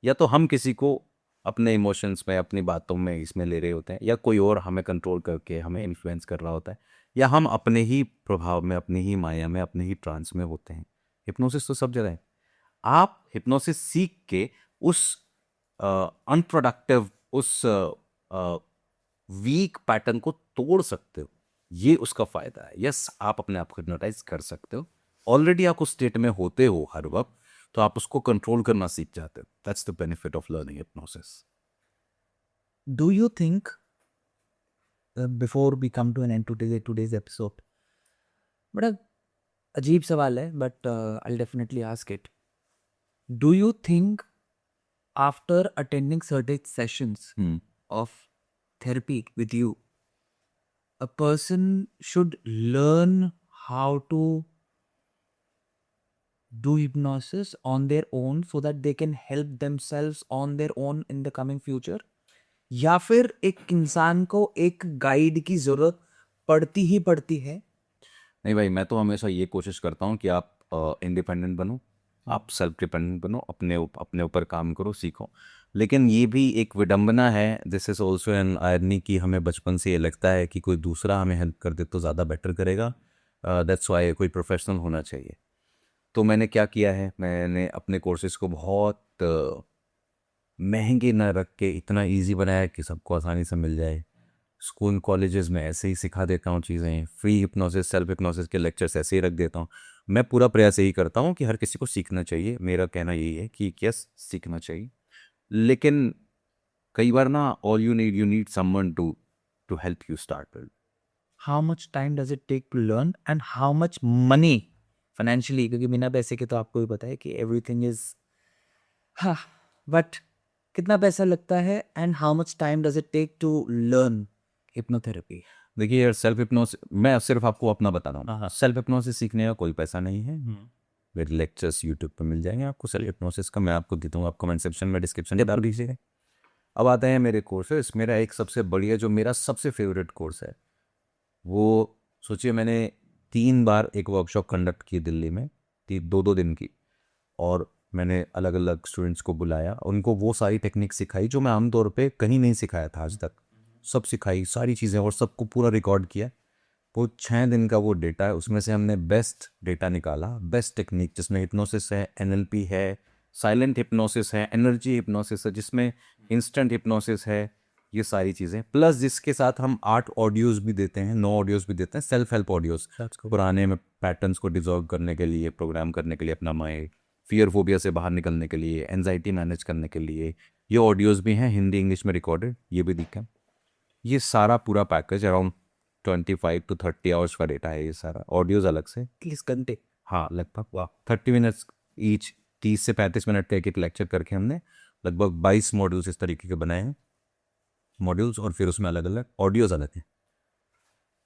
या तो हम किसी को अपने इमोशंस में, अपनी बातों में इसमें ले रहे होते हैं, या कोई और हमें कंट्रोल करके हमें इन्फ्लुएंस कर रहा होता है, या हम अपने ही प्रभाव में, अपनी ही माया में, अपने ही ट्रांस में होते हैं। हिप्नोसिस तो सब जगह है। आप हिप्नोसिस सीख के उस अनप्रोडक्टिव, उस वीक पैटर्न को तोड़ सकते हो। ये उसका फायदा है। यस, आप अपने आप को हिप्नोटाइज कर सकते हो। ऑलरेडी आप उस स्टेट में होते हो हर वक्त, तो आप उसको कंट्रोल करना सीख जाते हो। That's the benefit of learning hypnosis. Do you think, before we come to an end today's episode, बड़ा अजीब सवाल है but I definitely ask it, do you think after attending certain sessions Hmm. of therapy with you, a person should learn how to do hypnosis on their own so that they can help themselves on their own in the coming future, या फिर एक इंसान को एक गाइड की जरूरत पड़ती ही पड़ती है? नहीं भाई, मैं तो हमेशा ये कोशिश करता हूँ कि आप इंडिपेंडेंट बनो, आप सेल्फ डिपेंडेंट बनो, अपने ऊपर काम करो, सीखो। लेकिन ये भी एक विडंबना है, this is also an irony, कि हमें बचपन से ये लगता है कि कोई दूसरा हमें हेल्प कर दे तो ज़्यादा बेटर करेगा। दैट्स वाई कोई प्रोफेशनल होना चाहिए। तो मैंने क्या किया है, मैंने अपने कोर्सेज़ को बहुत महंगे ना रख के इतना इजी बनाया कि सबको आसानी से मिल जाए। स्कूल कॉलेजेस में ऐसे ही सिखा देता हूँ चीज़ें, फ्री हिप्नोसिस, सेल्फ हिप्नोसिस के लेक्चर्स ऐसे ही रख देता हूँ। मैं पूरा प्रयास यही करता हूँ कि हर किसी को सीखना चाहिए। मेरा कहना यही है कि यस, सीखना चाहिए, लेकिन कई बार ना you need someone to help you start it. How much time does it take to learn and how much money financially, क्योंकि बिना पैसे के तो आपको भी पता है कि everything is, हाँ, but कितना पैसा लगता है and how much time does it take to learn hypnotherapy? देखिए यार, सेल्फ हिप्नोसिस, मैं सिर्फ आपको अपना बता रहा हाँ, हूँ, हाँ। सेल्फ हिप्नोसिस सीखने का कोई पैसा नहीं है। मेरे लेक्चर्स यूट्यूब पे मिल जाएंगे आपको, सेल्फ हिप्नोसिस का मैं आपको देता हूँ, आप कमेंट सेक्शन में डिस्क्रिप्शन में डाल दीजिएगा। अब आते हैं मेरे कोर्सेस। मेरा एक सबसे बढ़िया, जो मेरा सबसे फेवरेट कोर्स है, वो सोचिए, मैंने 3 बार एक वर्कशॉप कंडक्ट की दिल्ली में, 2-2 दिन की, और मैंने अलग अलग स्टूडेंट्स को बुलाया, उनको वो सारी टेक्निक सिखाई जो मैं आमतौर पे कहीं नहीं सिखाया था आज तक, सब सिखाई सारी चीज़ें, और सबको पूरा रिकॉर्ड किया। वो 6 दिन का वो डेटा है, उसमें से हमने बेस्ट डेटा निकाला, बेस्ट टेक्निक, जिसमें हिप्नोसिस है, एनएलपी है, साइलेंट हिप्नोसिस है, एनर्जी हिप्नोसिस है, जिसमें इंस्टेंट हिप्नोसिस है, ये सारी चीज़ें, प्लस जिसके साथ हम 8 ऑडियोज़ भी देते हैं, 9 ऑडियोज़ भी देते हैं, सेल्फ हेल्प ऑडियोज़, पुराने में पैटर्न्स को डिजॉल्व करने के लिए, प्रोग्राम करने के लिए अपना माइंड, फियर फोबिया से बाहर निकलने के लिए, एनजाइटी मैनेज करने के लिए। ये ऑडियोज़ भी हैं हिंदी इंग्लिश में रिकॉर्डेड, ये भी दिखें। ये सारा पूरा पैकेज अराउंड 25 to 30 आवर्स का डेटा है, ये सारा ऑडियोज़ अलग से। 30 घंटे? हाँ, लगभग, वाह, 30 मिनट्स ईच, 30 से 35 मिनट का एक लेक्चर करके हमने लगभग 22 मॉड्यूल्स इस तरीके के बनाए हैं, मॉड्यूल्स, और फिर उसमें अलग अलग ऑडियोज़ अलग हैं।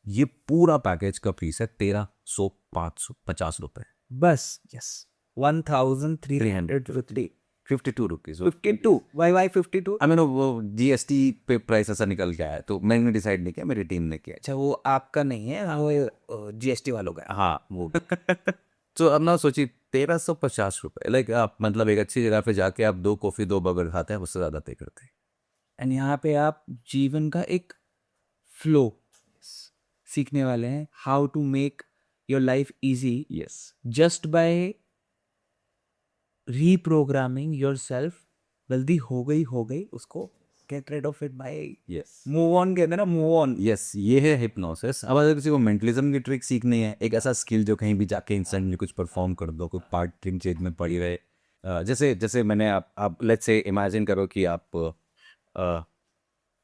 ये पूरा पैकेज का फीस है 1350 रुपये, बस, yes, 1350, 52 rupees. 52, why 52? I mean वो जीएसटी पे प्राइस ऐसा निकल के आया, तो मैंने डिसाइड नहीं किया, मेरी टीम ने किया। अच्छा, वो आपका नहीं है, हाँ, वो जीएसटी वालों का है। हाँ, वो तो अब ना सोचिए 1350 रुपये, लाइक आप मतलब एक अच्छी जगह पे जाके आप 2 कॉफ़ी 2 बर्गर खाते हैं, उससे ज़्यादा पे करते हैं। एंड यहाँ पे आप जीवन का एक फ्लो सीखने वाले हैं, how to make your life easy yes, just by reprogramming your self. गलती हो गई, उसको get rid of it by yes, move on, कहते हैं ना, मूव ऑन। यस, ये है हिप्नोसिस। अब अगर किसी को मेंटलिज्म की ट्रिक सीखनी है, एक ऐसा स्किल जो कहीं भी जाके इंस्टेंटली कुछ परफॉर्म कर दो, कोई पार्ट ड्रीम चेंज में पड़ी रहे, जैसे जैसे मैंने आप लेट्स से इमेजिन करो कि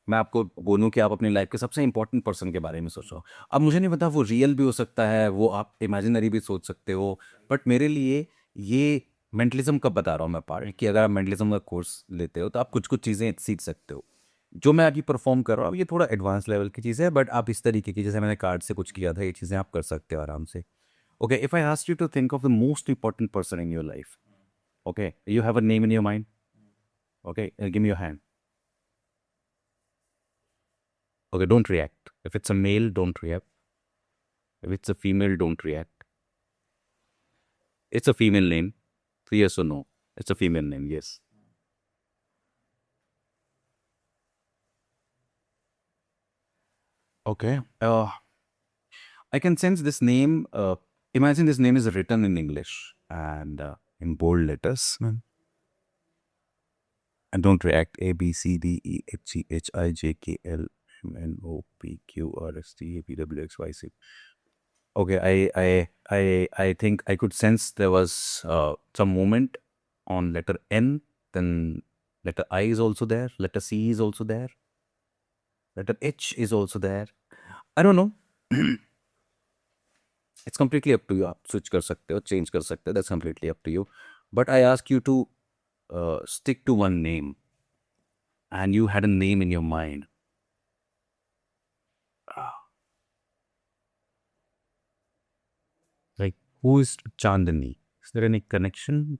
मैं आपको बोलूँ कि आप अपनी लाइफ के सबसे इंपॉर्टेंट पर्सन के बारे में सोचो। अब मुझे नहीं पता, वो रियल भी हो सकता है, वो आप इमेजिनरी भी सोच सकते हो, बट मेरे लिए ये मेंटलिज्म का बता रहा हूँ मैं पार्ट, कि अगर आप मेंटलिज्म का कोर्स लेते हो तो आप कुछ कुछ चीज़ें सीख सकते हो। जो मैं अभी परफॉर्म कर रहा हूँ ये थोड़ा एडवांस लेवल की चीज़ है, बट आप इस तरीके की, जैसे मैंने कार्ड से कुछ किया था, ये चीज़ें आप कर सकते हो आराम से। Okay, if I ask you to think of the most important person in your life, okay, you have a name in your mind, okay, give me your hand. Okay, don't react. If it's a male, don't react. If it's a female, don't react. It's a female name. So yes or no? It's a female name, yes. Okay. I can sense this name. Imagine this name is written in English and in bold letters. And don't react. A B C D E F G H I J K L M N O P Q R S T U V W X Y Z. Okay, I think I could sense there was some movement on letter N. Then letter I is also there. Letter C is also there. Letter H is also there. I don't know. It's completely up to you. आप switch कर सकते हो, change कर सकते हो. That's completely up to you. But I ask you to stick to one name and you had a name in your mind. Like, who is Chandani? Is there any connection?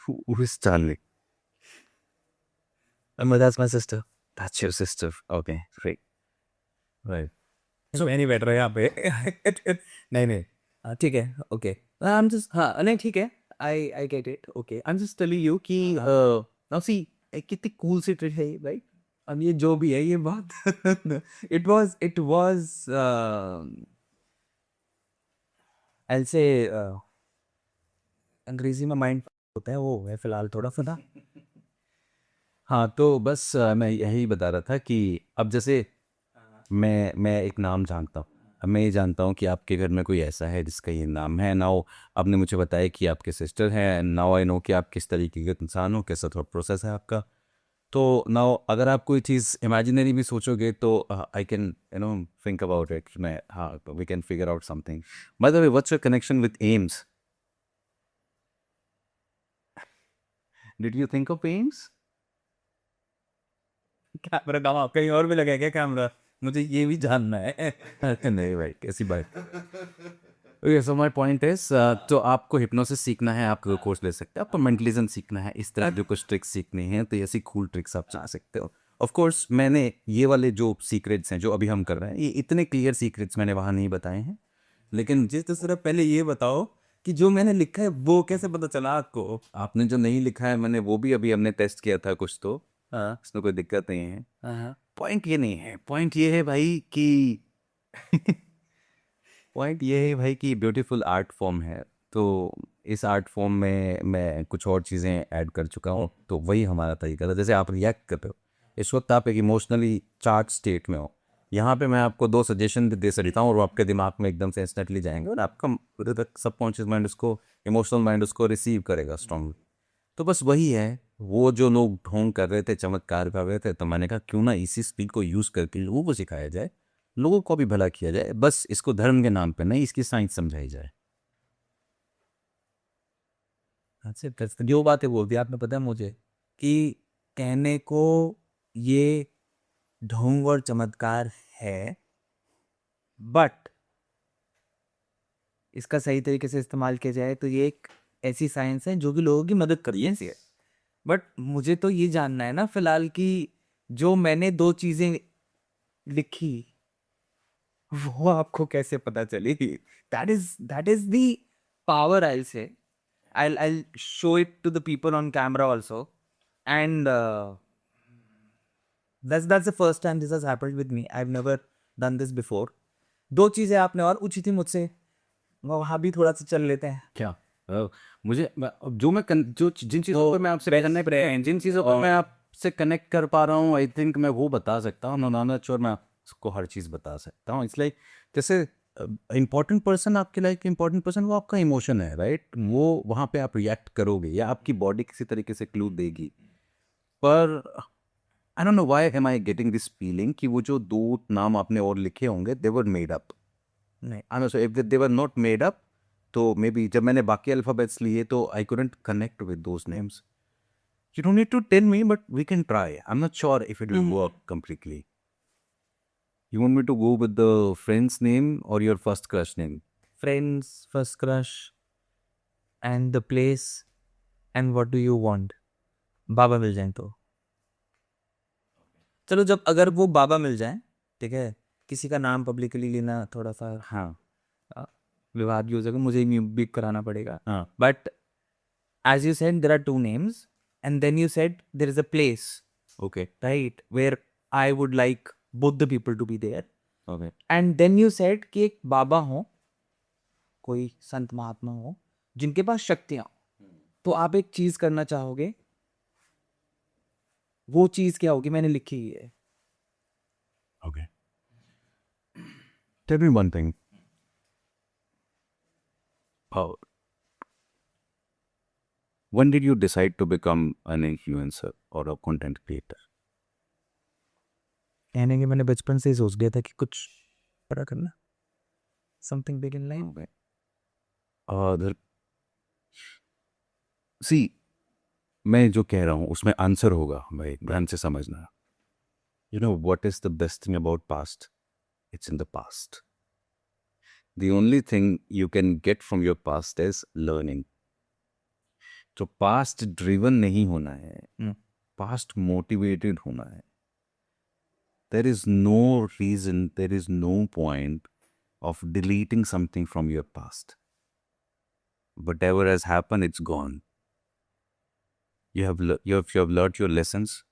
Who is Chandani? That's my sister. That's your sister. Okay, great. Right. So anyway, रहे यहाँ पे नहीं नहीं ठीक है okay I'm just हाँ नहीं ठीक है I get it okay I'm just telling you कि now see कितनी cool सी ट्रिक है भाई अब ये जो भी है ये बात it was I'll say अंग्रेजी में माइंड होता है वो है फिलहाल थोड़ा सा ना हाँ, तो बस मैं यही बता रहा था कि अब जैसे मैं एक नाम जानता हूँ। अब मैं ये जानता हूँ कि आपके घर में कोई ऐसा है जिसका ये नाम है। नाउ आपने मुझे बताया कि आपके सिस्टर हैं। नाउ आई नो कि आप किस तरीके के इंसान हो, कैसा थॉट प्रोसेस है आपका। तो नाउ अगर आप कोई चीज़ इमेजिनरी भी सोचोगे तो I can think about it. मैं हाँ, we can figure out something. By the way, what's your connection with AIIMS? Did you think of AIIMS? Camera कहाँ कहीं और भी लगा क्या कैमरा मुझे ये भी जानना है नहीं भाई, कैसी बात। Okay, so my point is, तो आपको हिप्नोसिस सीखना है, आप कोर्स ले सकते हैं। आपको मेंटलिज्म सीखना है, इस तरह जो कुछ ट्रिक्स सीखनी है तो ऐसी कूल ट्रिक्स आप जा सकते हो। ऑफ कोर्स मैंने ये वाले जो सीक्रेट्स हैं जो अभी हम कर रहे हैं, ये इतने क्लियर सीक्रेट्स मैंने वहाँ नहीं बताए हैं। लेकिन जिस तरह पहले ये बताओ कि जो मैंने लिखा है वो कैसे पता चला आपको आपने जो नहीं लिखा है, मैंने वो भी अभी हमने टेस्ट किया था कुछ, तो हाँ इसमें कोई दिक्कत नहीं है। हाँ पॉइंट ये नहीं है, पॉइंट ये है भाई कि पॉइंट ये है भाई कि ब्यूटीफुल आर्ट फॉर्म है। तो इस आर्ट फॉर्म में मैं कुछ और चीज़ें ऐड कर चुका हूँ, तो वही हमारा तरीका था। जैसे आप रिएक्ट कर रहे हो, इस वक्त आप एक इमोशनली चार्ज स्टेट में हो। यहाँ पे मैं आपको 2 सजेशन दे सकता हूँ और वो आपके दिमाग में एकदम से इंस्टेंटली जाएंगे और आपका सबकॉन्शियस माइंड उसको, इमोशनल माइंड उसको रिसीव करेगा स्ट्रांगली। तो बस वही है, वो जो लोग ढोंग कर रहे थे, चमत्कार कर रहे थे, तो मैंने कहा क्यों ना इसी स्पीड को यूज़ करके लोगों को सिखाया जाए, लोगों को भी भला किया जाए। बस इसको धर्म के नाम पे नहीं, इसकी साइंस समझाई जाए। अच्छा जो बातें बोल दी आपने पता है मुझे कि कहने को ये ढोंग और चमत्कार है बट इसका सही तरीके से इस्तेमाल किया जाए तो ये एक ऐसी साइंस है जो कि लोगों की मदद कर रही है बट मुझे तो ये जानना है ना फिलहाल कि जो मैंने 2 चीजें लिखी वो आपको कैसे पता चली दैट इज द पावर आई से I'll show it to the people on camera also and that's the first time this has happened with me I've never done this before 2 चीजें आपने और पूछी थी मुझसे वहाँ भी थोड़ा सा चल लेते हैं क्या मुझे जो मैं जो जिन चीज़ों पर मैं आपसे जिन चीज़ों पर मैं आपसे कनेक्ट कर पा रहा हूँ, आई थिंक मैं वो बता सकता हूँ। नॉट श्योर मैं आपको हर चीज़ बता सकता हूँ। इसलिए जैसे इम्पोर्टेंट पर्सन, आपके लाइफ इम्पोर्टेंट पर्सन, वो आपका इमोशन है, राइट? वो वहाँ पे आप रिएक्ट करोगे या आपकी बॉडी किसी तरीके से क्लू देगी। पर I don't know why am I getting this feeling कि वो जो 2 नाम आपने और लिखे होंगे, दे वर मेड अप। नहीं I know, so if they were not made up, तो मे बी जब मैंने बाकी अल्फ़ाबेट्स लिए तो I couldn't connect with those names. You don't need to tell me, but we can try. I'm not sure if it will work completely. You want me to go with the friend's name or your first crush name? friends first crush and the place and what do you want बाबा मिल जाए तो चलो जब अगर वो बाबा मिल जाए ठीक है किसी का नाम पब्लिकली लेना थोड़ा सा हाँ विवाद यूज होगा मुझे ही भी कराना पड़ेगा हाँ but as you said there are 2 names and then you said there is a place okay right where I would like both the people to be there okay and then you said कि एक बाबा हो कोई संत महात्मा हो जिनके पास शक्तियां हो तो आप एक चीज करना चाहोगे वो चीज क्या होगी मैंने लिखी ही है okay. Tell me one thing. How? When did you decide to become an influencer or a content creator? कहने के मैंने बचपन से ही सोच लिया था कि कुछ बड़ा करना something big in life Okay. See, मैं जो कह रहा हूँ उसमें आंसर होगा भाई, ध्यान से समझना. You know what is the best thing about past? It's in the past. The only thing you can get from your past is learning. तो past driven नहीं होना है, past motivated होना है. There is no reason, there is no point of deleting something from your past. Whatever has happened, it's gone. You have learned your lessons.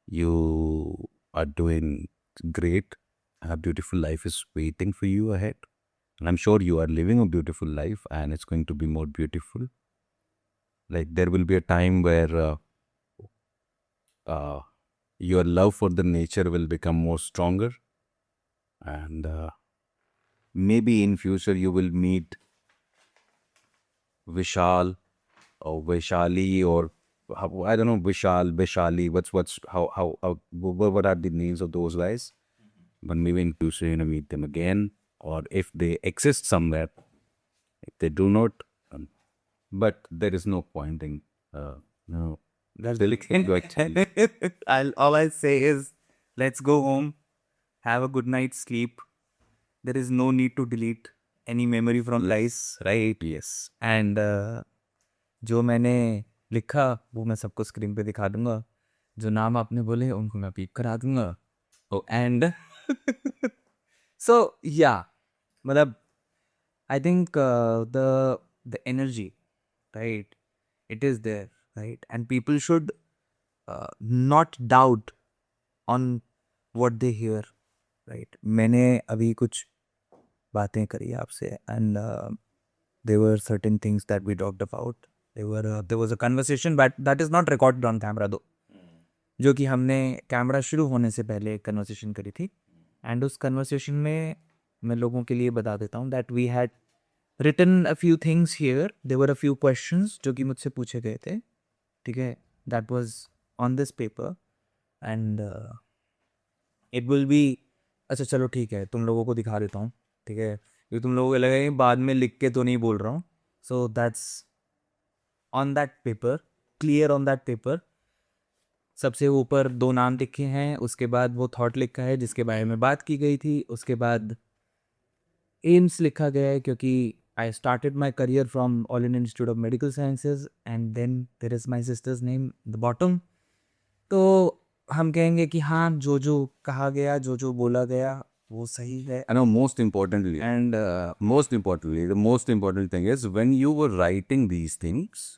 You are doing great. A beautiful life is waiting for you ahead. And I'm sure you are living a beautiful life, and it's going to be more beautiful. Like there will be a time where your love for the nature will become more stronger. And maybe in future you will meet Vishal or Vaishali or I don't know, Vishal, Vaishali, what are the names of those guys? But maybe in future you're gonna meet them again, or if they exist somewhere. If they do not, but there is no point in no. That's Delicate. all I say is, let's go home, have a good night's sleep. There is no need to delete any memory from life, right? Yes. And जो मैंने लिखा वो मैं सबको स्क्रीन पे दिखा दूंगा. जो नाम आपने बोले उनको मैं पीप करा दूंगा. Oh. And so yeah, मतलब I think the energy, right? It is there, right? And people should not doubt on what they hear, right? मैंने अभी कुछ बातें करी आपसे, and there were certain things that we talked about. There was a conversation, but that is not recorded on camera though. जो कि हमने कैमरा शुरू होने से पहले एक कन्वर्सेशन करी थी. एंड उस कन्वर्सेशन में मैं लोगों के लिए बता देता हूँ that we had written a few things here. There were a few questions जो कि मुझसे पूछे गए थे, ठीक है. That was on this paper and it will be. अच्छा चलो ठीक है, तुम लोगों को दिखा देता हूँ, ठीक है, क्योंकि तुम लोगों को लगेगा बाद में लिख के तो नहीं बोल रहा हूँ. So that's on that paper, clear on that paper. सबसे ऊपर 2 नाम लिखे हैं, उसके बाद वो थॉट लिखा है जिसके बारे में बात की गई थी, उसके बाद एम्स लिखा गया है क्योंकि I started my career from All Indian Institute of Medical Sciences and then there is my sister's name the bottom. तो हम कहेंगे कि हाँ, जो जो कहा गया, जो जो बोला गया वो सही है. I know most importantly, and the most important thing is when you were writing these things,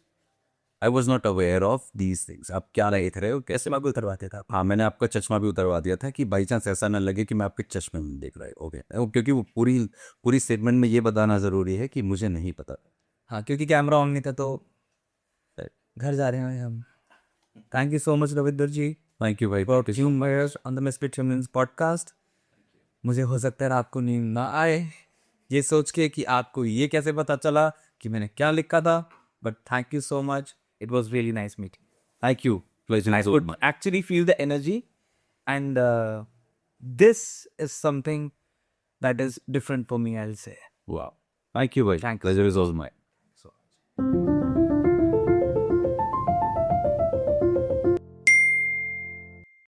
I was not aware of these things. आप क्या लिख रहे हो, कैसे मैं उतरवाते था. हाँ, मैंने आपका चश्मा भी उतरवा दिया था कि बाई चांस ऐसा ना लगे कि मैं आपके चश्मे में देख रहा हूँ. ओके, क्योंकि वो पूरी स्टेटमेंट में ये बताना ज़रूरी है कि मुझे नहीं पता. हाँ, क्योंकि कैमरा ऑन नहीं था तो घर जा रहे हैं हम. Thank you so much Ravinder ji thank you भाई. for being here on the Misfit Humans podcast. मुझे हो सकता है रात को नींद ना आए ये सोच के कि आपको ये कैसे पता चला कि मैंने क्या लिखा था. But thank you so much, it was really nice meeting. Thank you. I could actually feel the energy, and this is something that is different for me, I'll say. Wow. Thank you भाई. Thanks. Pleasure is all mine.